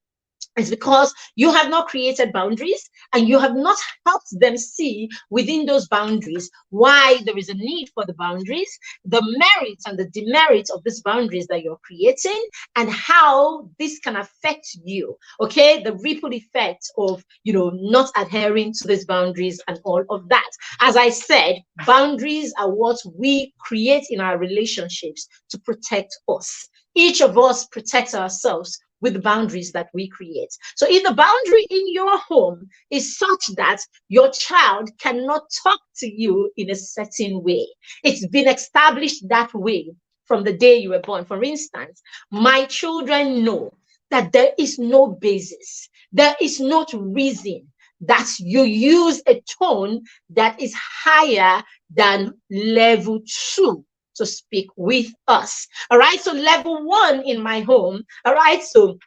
is because you have not created boundaries, and you have not helped them see within those boundaries why there is a need for the boundaries, the merits and the demerits of these boundaries that you're creating, and how this can affect you. Okay, the ripple effect of not adhering to these boundaries and all of that. As I said, boundaries are what we create in our relationships to protect us. Each of us protects ourselves with the boundaries that we create. So if the boundary in your home is such that your child cannot talk to you in a certain way, it's been established that way from the day you were born. For instance, my children know that there is no basis, there is not reason that you use a tone that is higher than level 2 to speak with us. All right, so level 1 in my home. All right, so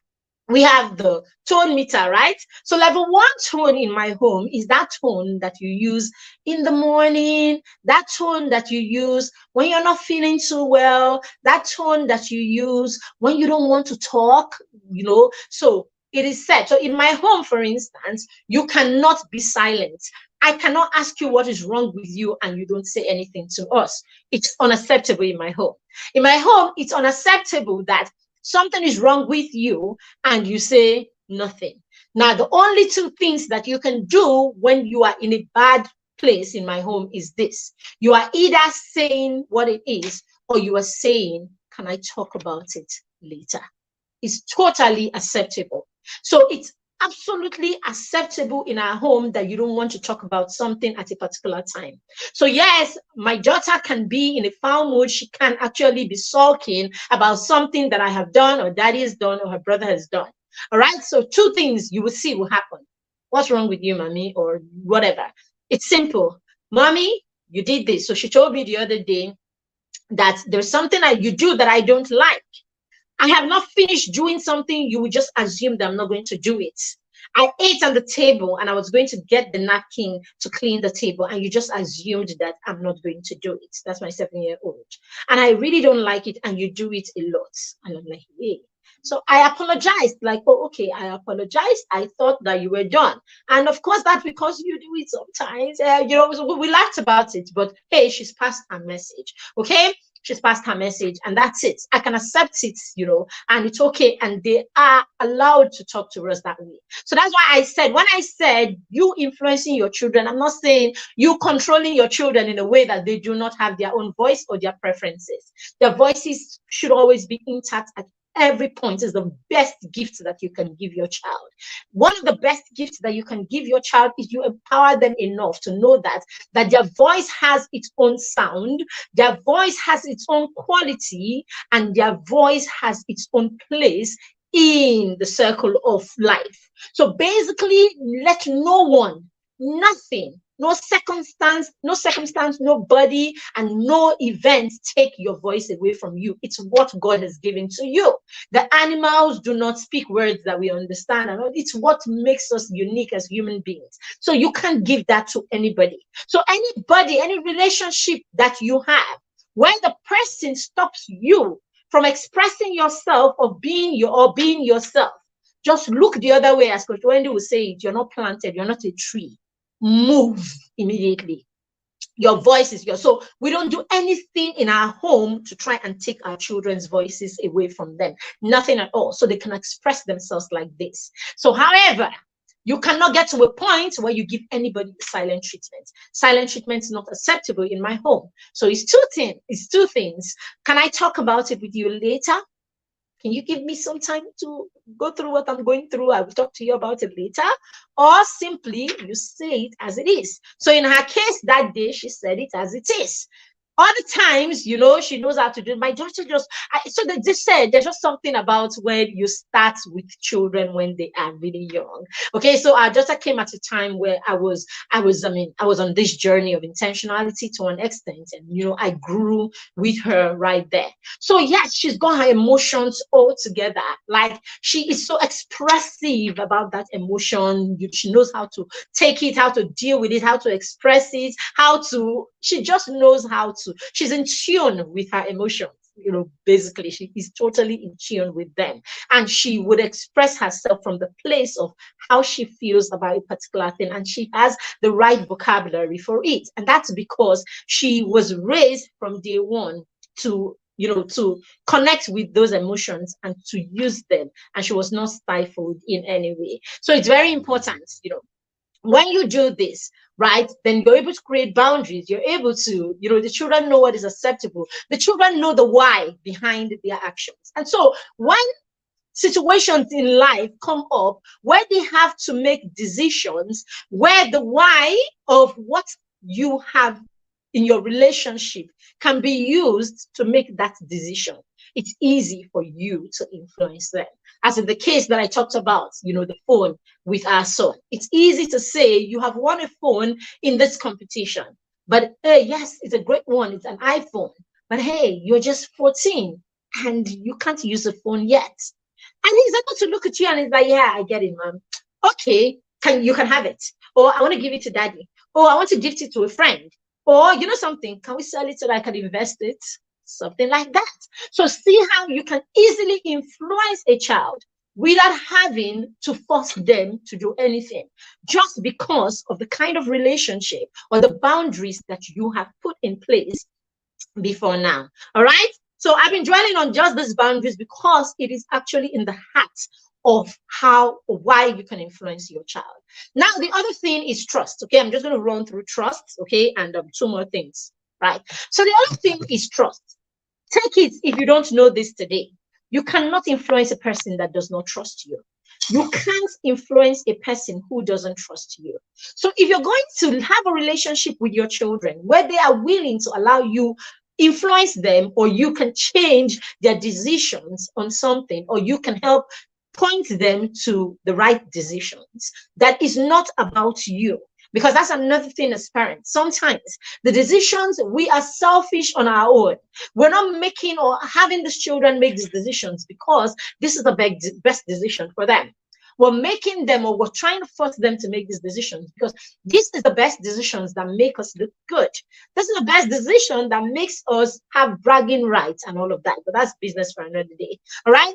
we have the tone meter, right? So level 1 tone in my home is that tone that you use in the morning, that tone that you use when you're not feeling too well, that tone that you use when you don't want to talk, So it is said. So in my home, for instance, you cannot be silent. I cannot ask you what is wrong with you and you don't say anything to us. It's unacceptable in my home. In my home, it's unacceptable that something is wrong with you and you say nothing. Now, the only two things that you can do when you are in a bad place in my home is this. You are either saying what it is, or you are saying, can I talk about it later? It's totally acceptable. So it's absolutely acceptable in our home that you don't want to talk about something at a particular time. So yes, my daughter can be in a foul mood. She can actually be sulking about something that I have done, or daddy has done, or her brother has done. All right. So two things you will see will happen. What's wrong with you, mommy, or whatever? It's simple. Mommy, you did this. So she told me the other day that there's something that you do that I don't like. I have not finished doing something, you will just assume that I'm not going to do it. I ate on the table and I was going to get the napkin to clean the table, and you just assumed that I'm not going to do it. That's my 7-year-old. And I really don't like it, and you do it a lot. And I'm like, hey. So I apologized, like, oh, okay, I apologized. I thought that you were done. And of course, that's because you do it sometimes. So we laughed about it, but hey, she's passed her message. Okay. She's passed her message, and that's it. I can accept it, and it's okay. And they are allowed to talk to us that way. So that's why I said, when I said you influencing your children, I'm not saying you controlling your children in a way that they do not have their own voice or their preferences. Their voices should always be intact at every point. Is the best gift that you can give your child. One of the best gifts that you can give your child is you empower them enough to know that their voice has its own sound, their voice has its own quality, and their voice has its own place in the circle of life. So basically, let no one, nothing, no circumstance, nobody, and no event take your voice away from you. It's what God has given to you. The animals do not speak words that we understand, and it's what makes us unique as human beings. So you can't give that to anybody. So anybody, any relationship that you have, when the person stops you from expressing yourself or being yourself, just look the other way. As Coach Wendy will say it, you're not planted, you're not a tree. Move immediately. Your voice is yours. So we don't do anything in our home to try and take our children's voices away from them. Nothing at all. So they can express themselves like this. So however, you cannot get to a point where you give anybody silent treatment. Silent treatment is not acceptable in my home. So it's two things. Can I talk about it with you later? Can you give me some time to go through what I'm going through? I will talk to you about it later. Or simply you say it as it is. So in her case that day, she said it as it is. Other times, she knows how to do it. My daughter so they just said there's just something about when you start with children when they are really young. Okay, so our daughter came at a time where I was on this journey of intentionality to an extent, and I grew with her right there. So yes, she's got her emotions all together. Like, she is so expressive about that emotion. She knows how to take it, how to deal with it, how to express it, she just knows how to. She's in tune with her emotions. Basically, she is totally in tune with them. And she would express herself from the place of how she feels about a particular thing. And she has the right vocabulary for it. And that's because she was raised from day one to connect with those emotions and to use them. And she was not stifled in any way. So it's very important, when you do this, right, then you're able to create boundaries. You're able to, the children know what is acceptable. The children know the why behind their actions. And so when situations in life come up where they have to make decisions, where the why of what you have in your relationship can be used to make that decision, it's easy for you to influence them. As in the case that I talked about, the phone with our son. It's easy to say you have won a phone in this competition, but yes, it's a great one. It's an iPhone, but hey, you're just 14 and you can't use a phone yet. And he's able to look at you and he's like, yeah, I get it, mom. Okay, you can have it. Or I want to give it to daddy. Or I want to gift it to a friend. Or something, can we sell it so that I can invest it? Something like that. So see how you can easily influence a child without having to force them to do anything, just because of the kind of relationship or the boundaries that you have put in place before now. All right. So I've been dwelling on just these boundaries because it is actually in the heart of how or why you can influence your child. Now, the other thing is trust. Okay, I'm just going to run through trust. Okay, and two more things. Right. So the other thing is trust. Take it if you don't know this today. You cannot influence a person that does not trust you. You can't influence a person who doesn't trust you. So if you're going to have a relationship with your children where they are willing to allow you influence them, or you can change their decisions on something, or you can help point them to the right decisions, that is not about you. Because that's another thing as parents. Sometimes the decisions, we are selfish on our own. We're not making or having these children make these decisions because this is the best decision for them. We're making them, or we're trying to force them to make these decisions because this is the best decisions that make us look good. This is the best decision that makes us have bragging rights and all of that. But that's business for another day. All right.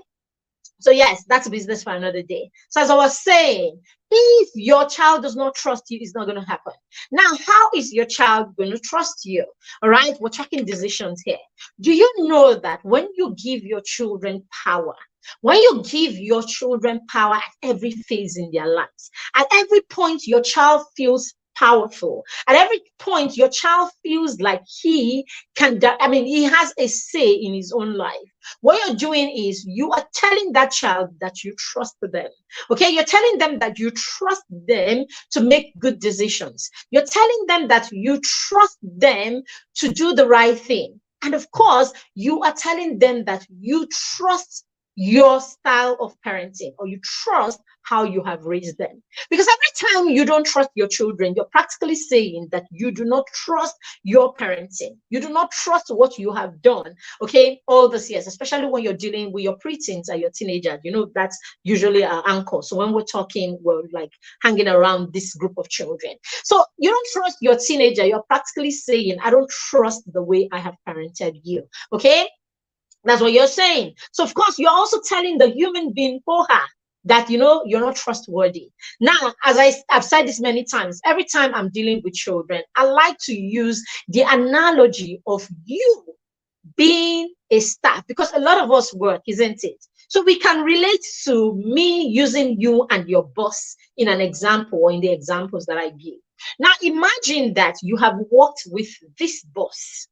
So yes, that's business for another day. So as I was saying, if your child does not trust you, it's not going to happen. Now, how is your child going to trust you? All right, we're talking decisions here. Do you know that when you give your children power, when you give your children power at every phase in their lives, at every point your child feels powerful, at every point your child feels like he can, he has a say in his own life, what you're doing is you are telling that child that you trust them. Okay, you're telling them that you trust them to make good decisions. You're telling them that you trust them to do the right thing. And of course, you are telling them that you trust your style of parenting, or you trust how you have raised them. Because every time you don't trust your children, you're practically saying that you do not trust your parenting. You do not trust what you have done, okay, all these years, especially when you're dealing with your preteens and your teenagers. You know, that's usually our anchor. So when we're talking, we're like hanging around this group of children. So you don't trust your teenager. You're practically saying, I don't trust the way I have parented you, okay? That's what you're saying. So of course, you're also telling the human being for her that, you know, you're not trustworthy. Now, as I've said this many times, every time I'm dealing with children, I like to use the analogy of you being a staff, because a lot of us work, isn't it? So we can relate to me using you and your boss in an example, or in the examples that I give. Now, imagine that you have worked with this boss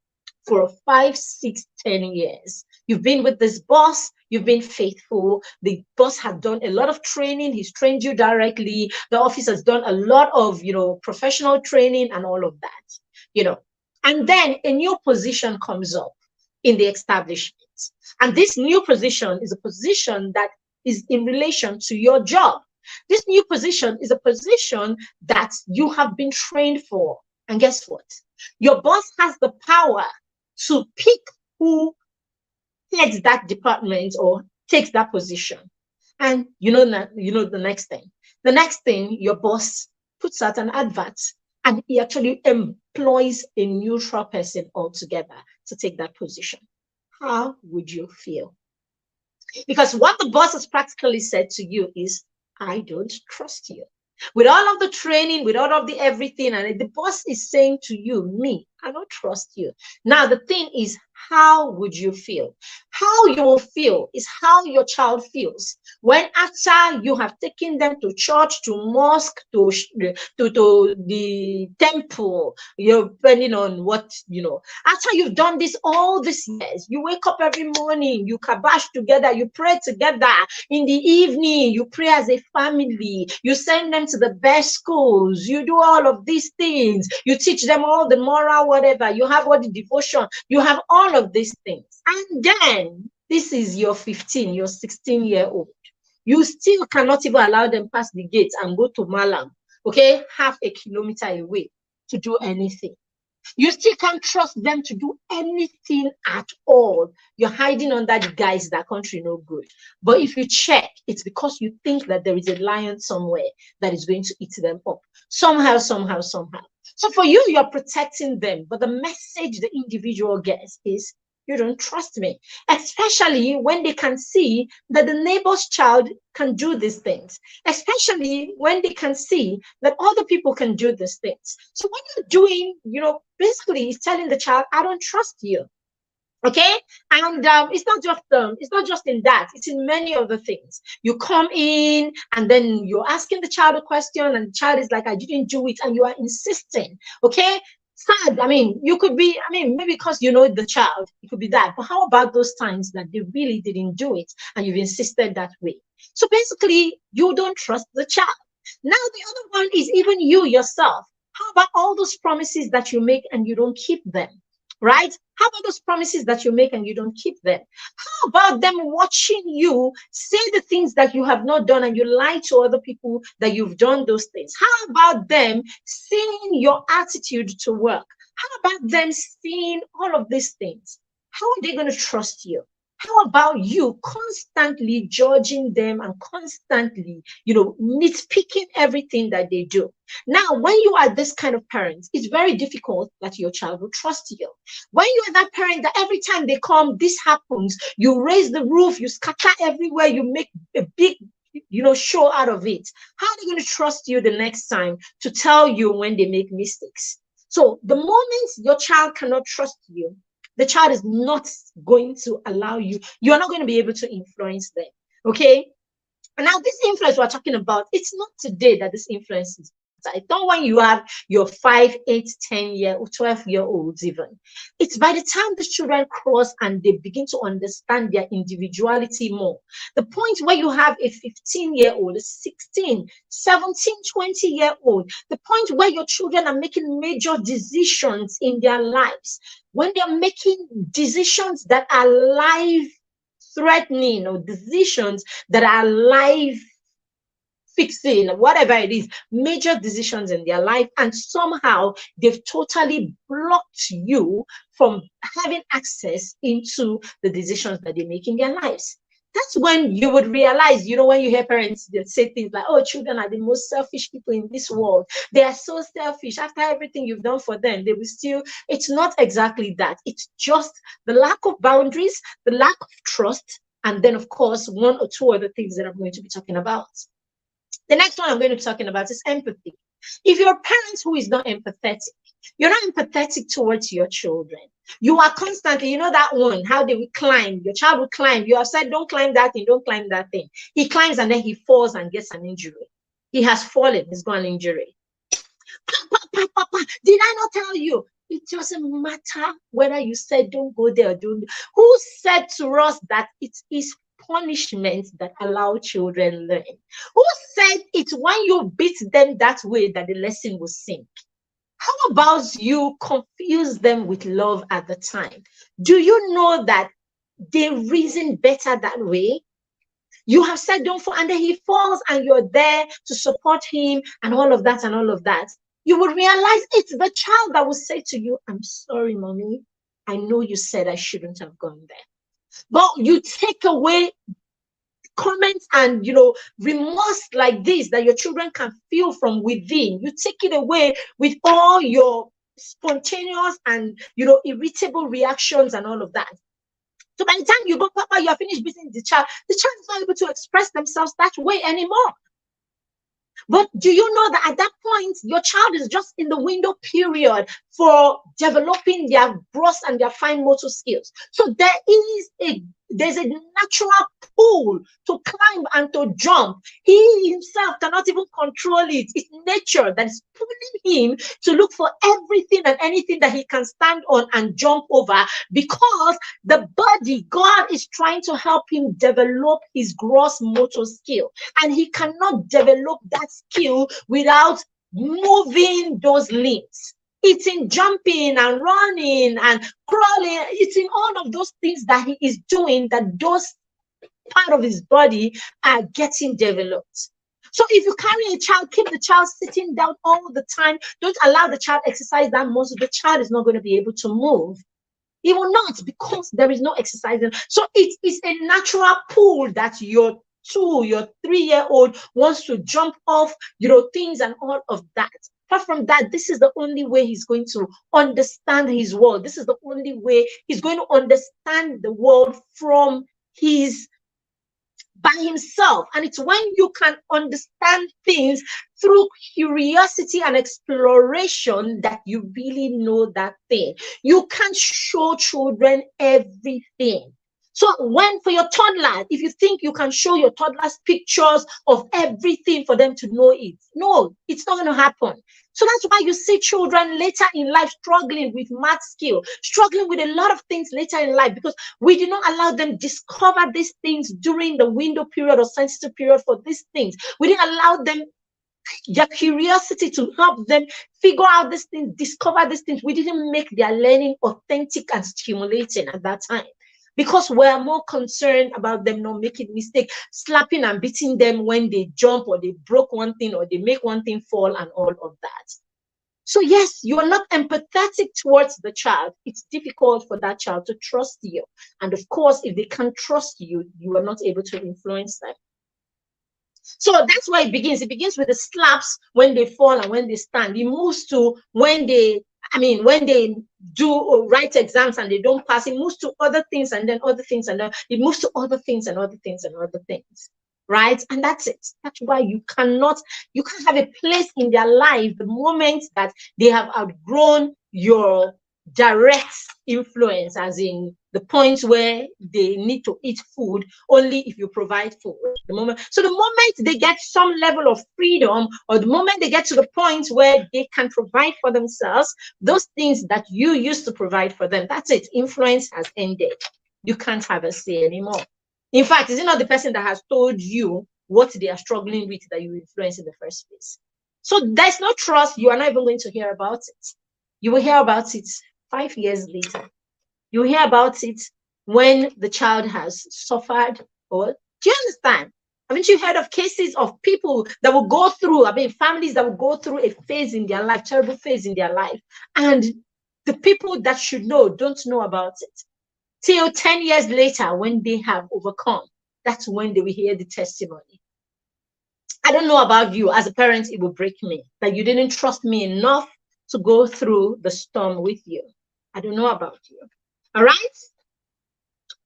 for 5, 6, 10 years. You've been with this boss, you've been faithful. The boss has done a lot of training. He's trained you directly. The office has done a lot of, professional training and all of that, And then a new position comes up in the establishment. And this new position is a position that is in relation to your job. This new position is a position that you have been trained for. And guess what? Your boss has the power to pick who heads that department or takes that position. And the next thing. The next thing, your boss puts out an advert and he actually employs a neutral person altogether to take that position. How would you feel? Because what the boss has practically said to you is, I don't trust you. With all of the training, with all of the everything, and the boss is saying to you, me, I don't trust you. Now, the thing is, how would you feel? How you will feel is how your child feels when, after you have taken them to church, to mosque, to the temple, depending on what, after you've done this all these years, you wake up every morning, you kabash together, you pray together. In the evening, you pray as a family, you send them to the best schools, you do all of these things, you teach them all the moral whatever, you have all the devotion, you have all of these things. And then this is your 15, your 16-year-old. You still cannot even allow them past the gate and go to Malam, okay, half a kilometer away to do anything. You still can't trust them to do anything at all. You're hiding under the guise that country no good. But if you check, it's because you think that there is a lion somewhere that is going to eat them up. Somehow. So for you, you're protecting them. But the message the individual gets is, you don't trust me, especially when they can see that the neighbor's child can do these things, especially when they can see that other people can do these things. So what you're doing, basically is telling the child, I don't trust you. Okay, and it's not just in that, it's in many other things. You come in and then you're asking the child a question and the child is like, I didn't do it, and you are insisting. Okay, sad. I mean, you could be, I mean, maybe because you know the child, it could be that, but how about those times that they really didn't do it and you've insisted that way? So basically you don't trust the child. Now the other one is even you yourself. How about all those promises that you make and you don't keep them? Right? How about those promises that you make and you don't keep them? How about them watching you say the things that you have not done and you lie to other people that you've done those things? How about them seeing your attitude to work? How about them seeing all of these things? How are they going to trust you? How about you constantly judging them and constantly, nitpicking everything that they do? Now, when you are this kind of parent, it's very difficult that your child will trust you. When you are that parent that every time they come, this happens, you raise the roof, you scatter everywhere, you make a big show out of it. How are they going to trust you the next time to tell you when they make mistakes? So the moment your child cannot trust you, the child is not going to allow you. You're not going to be able to influence them. Okay. And now this influence we're talking about, it's not today that this influence is. I don't want you have your 5, 8, 10-year or 12-year-olds even. It's by the time the children cross and they begin to understand their individuality more. The point where you have a 15-year-old, a 16, 17, 20-year-old, the point where your children are making major decisions in their lives, when they're making decisions that are life threatening or decisions that are life fixing, whatever it is, major decisions in their life, and somehow they've totally blocked you from having access into the decisions that they make in their lives. That's when you would realize, when you hear parents that say things like, oh, children are the most selfish people in this world. They are so selfish. After everything you've done for them, they will still, it's not exactly that. It's just the lack of boundaries, the lack of trust, and then, of course, one or two other things that I'm going to be talking about. The next one I'm going to be talking about is empathy. If you're a parent who is not empathetic, you're not empathetic towards your children. You are constantly, that one, how they will climb. Your child will climb. You have said, don't climb that thing, don't climb that thing. He climbs and then he falls and gets an injury. He has fallen, he's got an injury. Papa, did I not tell you? It doesn't matter whether you said don't go there or don't. Who said to us that it is punishment that allow children learn? Who said it's when you beat them that way that the lesson will sink? How about you confuse them with love at the time? Do you know that they reason better that way? You have said don't fall, and then he falls and you're there to support him and all of that and all of that. You will realize it's the child that will say to you, I'm sorry, mommy. I know you said I shouldn't have gone there. But you take away comments and remorse like this that your children can feel from within. You take it away with all your spontaneous and irritable reactions and all of that. So by the time you go, Papa, you are finished beating the child is not able to express themselves that way anymore. But do you know that at that point, your child is just in the window period for developing their gross and their fine motor skills? So there's a natural pull to climb and to jump. He himself cannot even control it. It's nature that is pulling him to look for everything and anything that he can stand on and jump over, because the body, God is trying to help him develop his gross motor skill. And he cannot develop that skill without moving those limbs. It's in jumping and running and crawling. It's in all of those things that he is doing that those part of his body are getting developed. So if you carry a child, keep the child sitting down all the time. Don't allow the child exercise that muscle. The child is not going to be able to move. He will not, because there is no exercising. So it is a natural pull that your 3-year-old wants to jump off, things and all of that. Apart from that, this is the only way he's going to understand his world. This is the only way he's going to understand the world from his by himself. And it's when you can understand things through curiosity and exploration that you really know that thing. You can't show children everything. So when for your toddler, if you think you can show your toddlers pictures of everything for them to know it, no, it's not going to happen. So that's why you see children later in life struggling with math skill, struggling with a lot of things later in life, because we do not allow them discover these things during the window period or sensitive period for these things. We didn't allow them their curiosity to help them figure out these things, discover these things. We didn't make their learning authentic and stimulating at that time, because we're more concerned about them not making mistakes, slapping and beating them when they jump or they broke one thing or they make one thing fall and all of that. So yes, you are not empathetic towards the child. It's difficult for that child to trust you. And of course, if they can't trust you, you are not able to influence them. So that's where it begins. It begins with the slaps when they fall and when they stand. It moves to when they do write exams and they don't pass. It moves to other things and then other things and then it moves to other things and other things and other things. Right? And that's it. That's why you can't have a place in their life the moment that they have outgrown your direct influence, as in the point where they need to eat food only if you provide food. The moment they get some level of freedom, or the moment they get to the point where they can provide for themselves, those things that you used to provide for them, that's it. Influence has ended. You can't have a say anymore. In fact, is it not the person that has told you what they are struggling with that you influence in the first place? So there's no trust. You are not even going to hear about it. You will hear about it 5 years later. You hear about it when the child has suffered. Or do you understand? Haven't you heard of cases of people that will go through, families that will go through a phase in their life, terrible phase in their life, and the people that should know don't know about it till 10 years later when they have overcome. That's when they will hear the testimony. I don't know about you. As a parent, it will break me that you didn't trust me enough to go through the storm with you. I don't know about you. All right?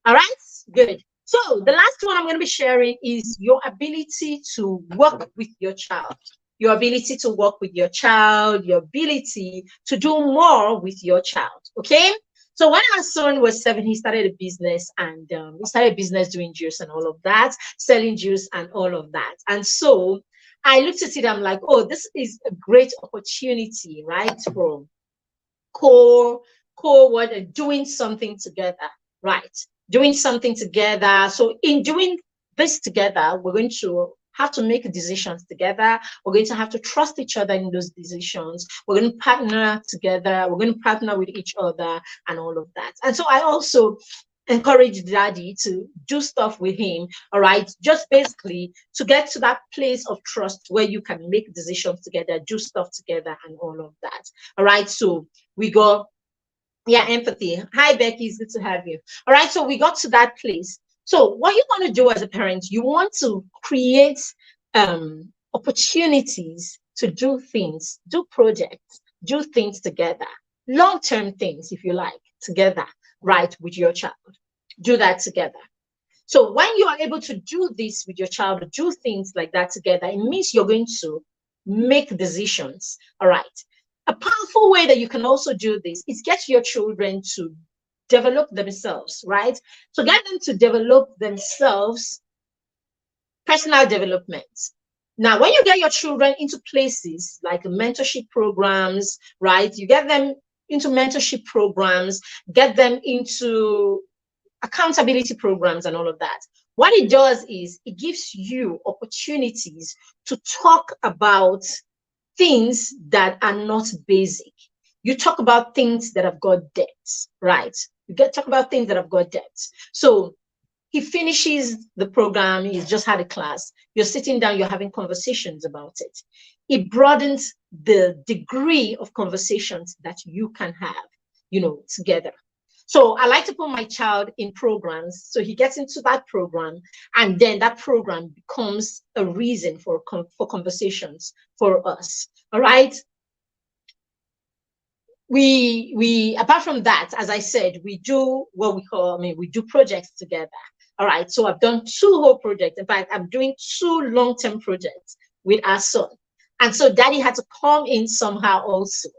All right? Good. So the last one I'm going to be sharing is your ability to work with your child. Your ability to work with your child, your ability to do more with your child. Okay? So when our son was 7, he started a business, and he started a business doing juice and all of that, selling juice and all of that. And so I looked at it, I'm like, oh, this is a great opportunity, right? For doing something together, right? Doing something together. So in doing this together, we're going to have to make decisions together. We're going to have to trust each other in those decisions. We're going to partner together. We're going to partner with each other and all of that. And so I also encourage daddy to do stuff with him, all right? Just basically to get to that place of trust where you can make decisions together, do stuff together and all of that, all right? So we go, yeah, empathy. Hi, Becky, it's good to have you. All right, so we got to that place. So what you want to do as a parent, you want to create opportunities to do things, do projects, do things together, long-term things, if you like, together, right, with your child. Do that together. So when you are able to do this with your child, do things like that together, it means you're going to make decisions, all right? A powerful way that you can also do this is get your children to develop themselves, right? So get them to develop themselves, personal development. Now, when you get your children into places like mentorship programs, right? You get them into mentorship programs, get them into accountability programs and all of that. What it does is it gives you opportunities to talk about things that are not basic. You talk about things that have got depth, right? Talk about things that have got depth. So he finishes the program, he's just had a class, you're sitting down, you're having conversations about it. It broadens the degree of conversations that you can have, together. So I like to put my child in programs. So he gets into that program, and then that program becomes a reason for conversations for us. All right. We apart from that, as I said, we do what we call, we do projects together. All right, so I've done 2 whole projects. In fact, I'm doing 2 long-term projects with our son. And so daddy had to come in somehow also.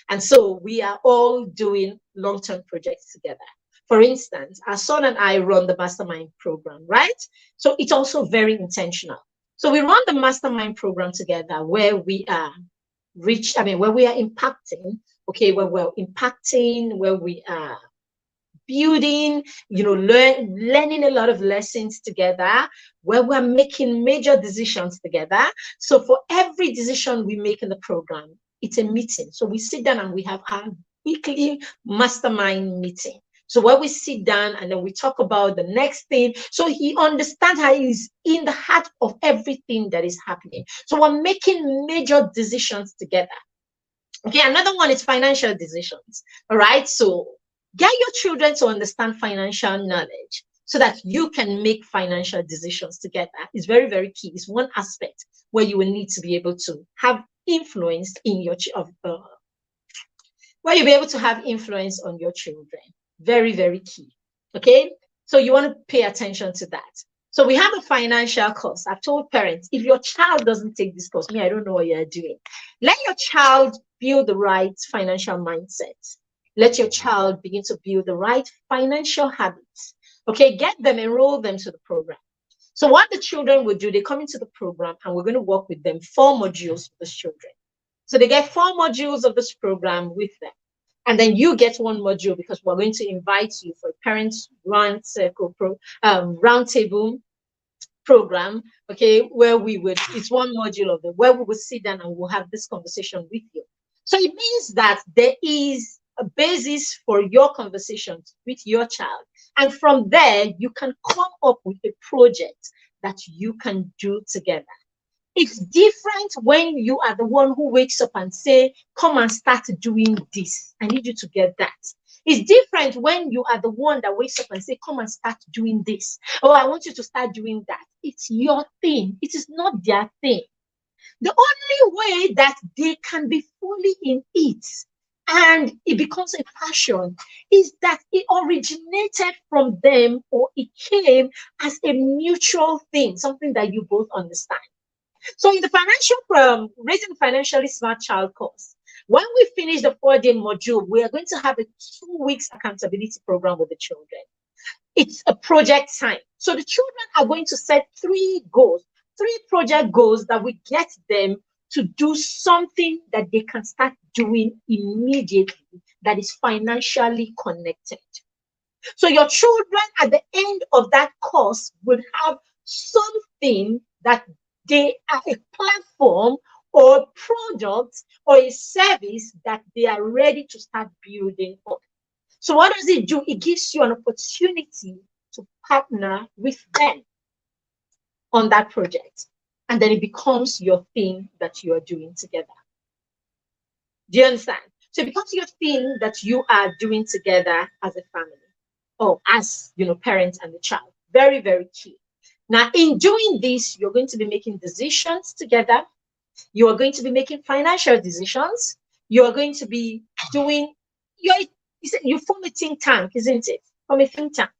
And so we are all doing long-term projects together. For instance, our son and I run the mastermind program, right? So it's also very intentional. So we run the mastermind program together where we are where we are impacting, okay, where we're impacting, where we are building, learning a lot of lessons together, where we're making major decisions together. So for every decision we make in the program, it's a meeting. So we sit down and we have our weekly mastermind meeting. So where we sit down and then we talk about the next thing. So he understands how he's in the heart of everything that is happening. So we're making major decisions together. Okay, another one is financial decisions. All right, so get your children to understand financial knowledge so that you can make financial decisions together. It's very, very key. It's one aspect where you will need to be able to have influence in your where you'll be able to have influence on your children. Very, very key. Okay, so you want to pay attention to that. So we have a financial course. I've told parents, if your child doesn't take this course, I don't know what you're doing. Let your child build the right financial mindset. Let your child begin to build the right financial habits. Okay, get them, enroll them to the program. So what the children will do, they come into the program and we're going to work with them 4 modules for the children. So they get 4 modules of this program with them. And then you get 1 module because we're going to invite you for a parents roundtable program, okay, where it's 1 module of it, where we will sit down and we'll have this conversation with you. So it means that there is a basis for your conversations with your child. And from there, you can come up with a project that you can do together. It's different when you are the one who wakes up and say, come and start doing this. I need you to get that. It's different when you are the one that wakes up and say, come and start doing this. Oh, I want you to start doing that. It's your thing. It is not their thing. The only way that they can be fully in it and it becomes a passion is that it originated from them or it came as a mutual thing, something that you both understand. So in the Raising Financially Smart Child course, when we finish the 4-day module, we are going to have a 2 weeks accountability program with the children. It's a project time. So the children are going to set 3 goals, 3 project goals that will get them to do something that they can start doing immediately that is financially connected. So your children at the end of that course will have something that they are a platform or a product or a service that they are ready to start building on. So what does it do? It gives you an opportunity to partner with them on that project. And then it becomes your thing that you are doing together. Do you understand? So it becomes your thing that you are doing together as a family or as, parents and the child. Very, very key. Now, in doing this, you're going to be making decisions together. You are going to be making financial decisions. You are going to be doing, you form a think tank, isn't it? From a think tank.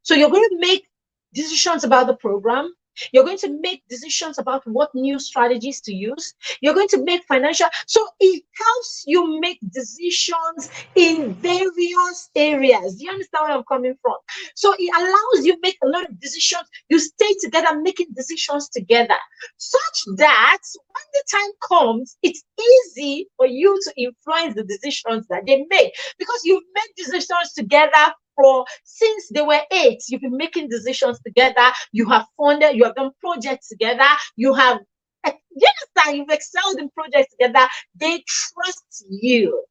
So you're going to make decisions about the program. You're going to make decisions about what new strategies to use. You're going to make financial. So it helps you make decisions in various areas. Do you understand where I'm coming from? So it allows you make a lot of decisions. You stay together making decisions together such that when the time comes, it's easy for you to influence the decisions that they make because you've made decisions together since they were 8. You've been making decisions together. You have funded, you have done projects together. You understand, you've excelled in projects together. They trust you.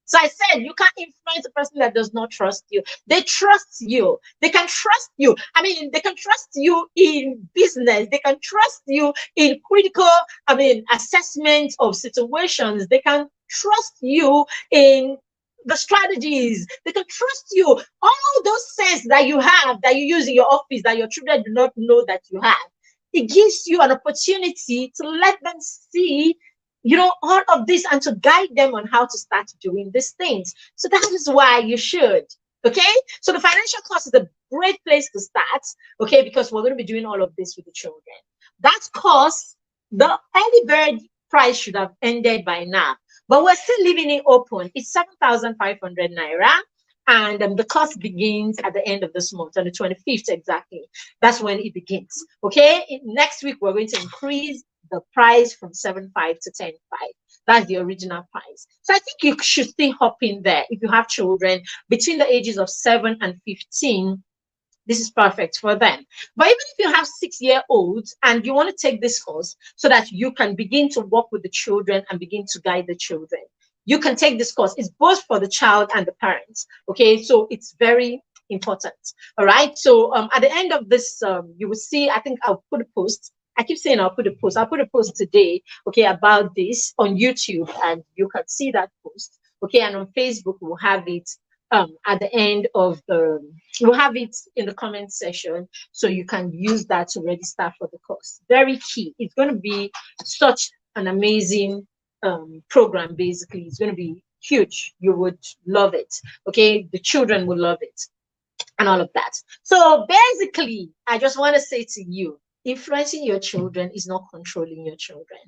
So I said, you can't influence a person that does not trust you. They trust you. They can trust you. They can trust you in business. They can trust you in critical, assessment of situations. They can trust you in the strategies. They can trust you. All those sense that you have, that you use in your office, that your children do not know that you have. It gives you an opportunity to let them see, all of this and to guide them on how to start doing these things. So that is why you should Okay, so the financial cost is a great place to start. Okay, because we're going to be doing all of this with the children. That cost, the early bird price should have ended by now, but we're still leaving it open. It's 7,500 naira. And the cost begins at the end of this month, on the 25th exactly. That's when it begins. Okay, next week we're going to increase the price from 7,500 to 10,500. That's the original price. So I think you should still hop in there if you have children between the ages of 7 and 15. This is perfect for them. But even if you have 6-year-olds and you want to take this course so that you can begin to work with the children and begin to guide the children, you can take this course. It's both for the child and the parents. Okay, so it's very important. All right. So at the end of this, you will see, I think I'll put a post. I keep saying I'll put a post. I'll put a post today, okay, about this on YouTube, and you can see that post. Okay, and on Facebook, we'll have it at the end of the, we'll have it in the comment section, so you can use that to register for the course. Very key. It's going to be such an amazing program. Basically, it's going to be huge. You would love it. Okay, the children will love it and all of that. So basically, I just want to say to you, influencing your children is not controlling your children.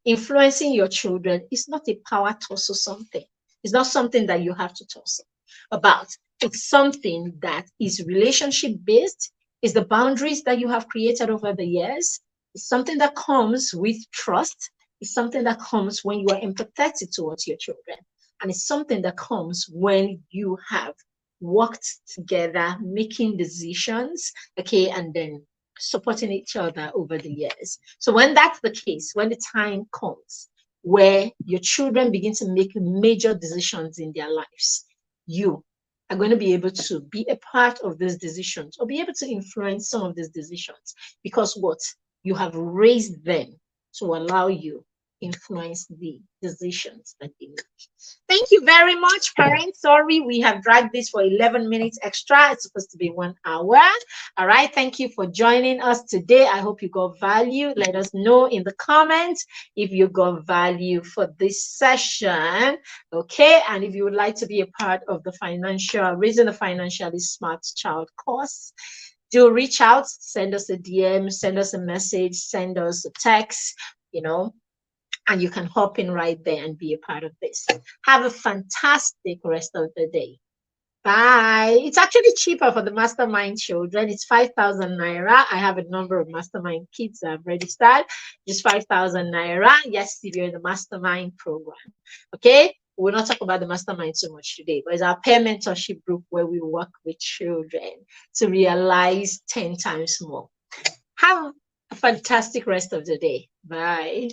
Influencing your children is not a power tussle something. It's not something that you have to tussle about. It's something that is relationship based, is the boundaries that you have created over the years. It's something that comes with trust. It's something that comes when you are empathetic towards your children. And it's something that comes when you have worked together, making decisions, okay, and then supporting each other over the years. So when that's the case, when the time comes where your children begin to make major decisions in their lives, you are going to be able to be a part of these decisions or be able to influence some of these decisions, because what? You have raised them to allow you influence the decisions that they make. Thank you very much, parents. Sorry, we have dragged this for 11 minutes extra. It's supposed to be 1 hour. All right. Thank you for joining us today. I hope you got value. Let us know in the comments if you got value for this session. Okay. And if you would like to be a part of the Raising a Financially Smart Child course, do reach out, send us a DM, send us a message, send us a text, and you can hop in right there and be a part of this. Have a fantastic rest of the day. Bye. It's actually cheaper for the mastermind children. It's 5,000 naira. I have a number of mastermind kids that have registered. Just 5,000 naira. Yes, if you're in the mastermind program. Okay. We'll not talk about the mastermind so much today, but it's our peer mentorship group where we work with children to realize 10 times more. Have a fantastic rest of the day. Bye.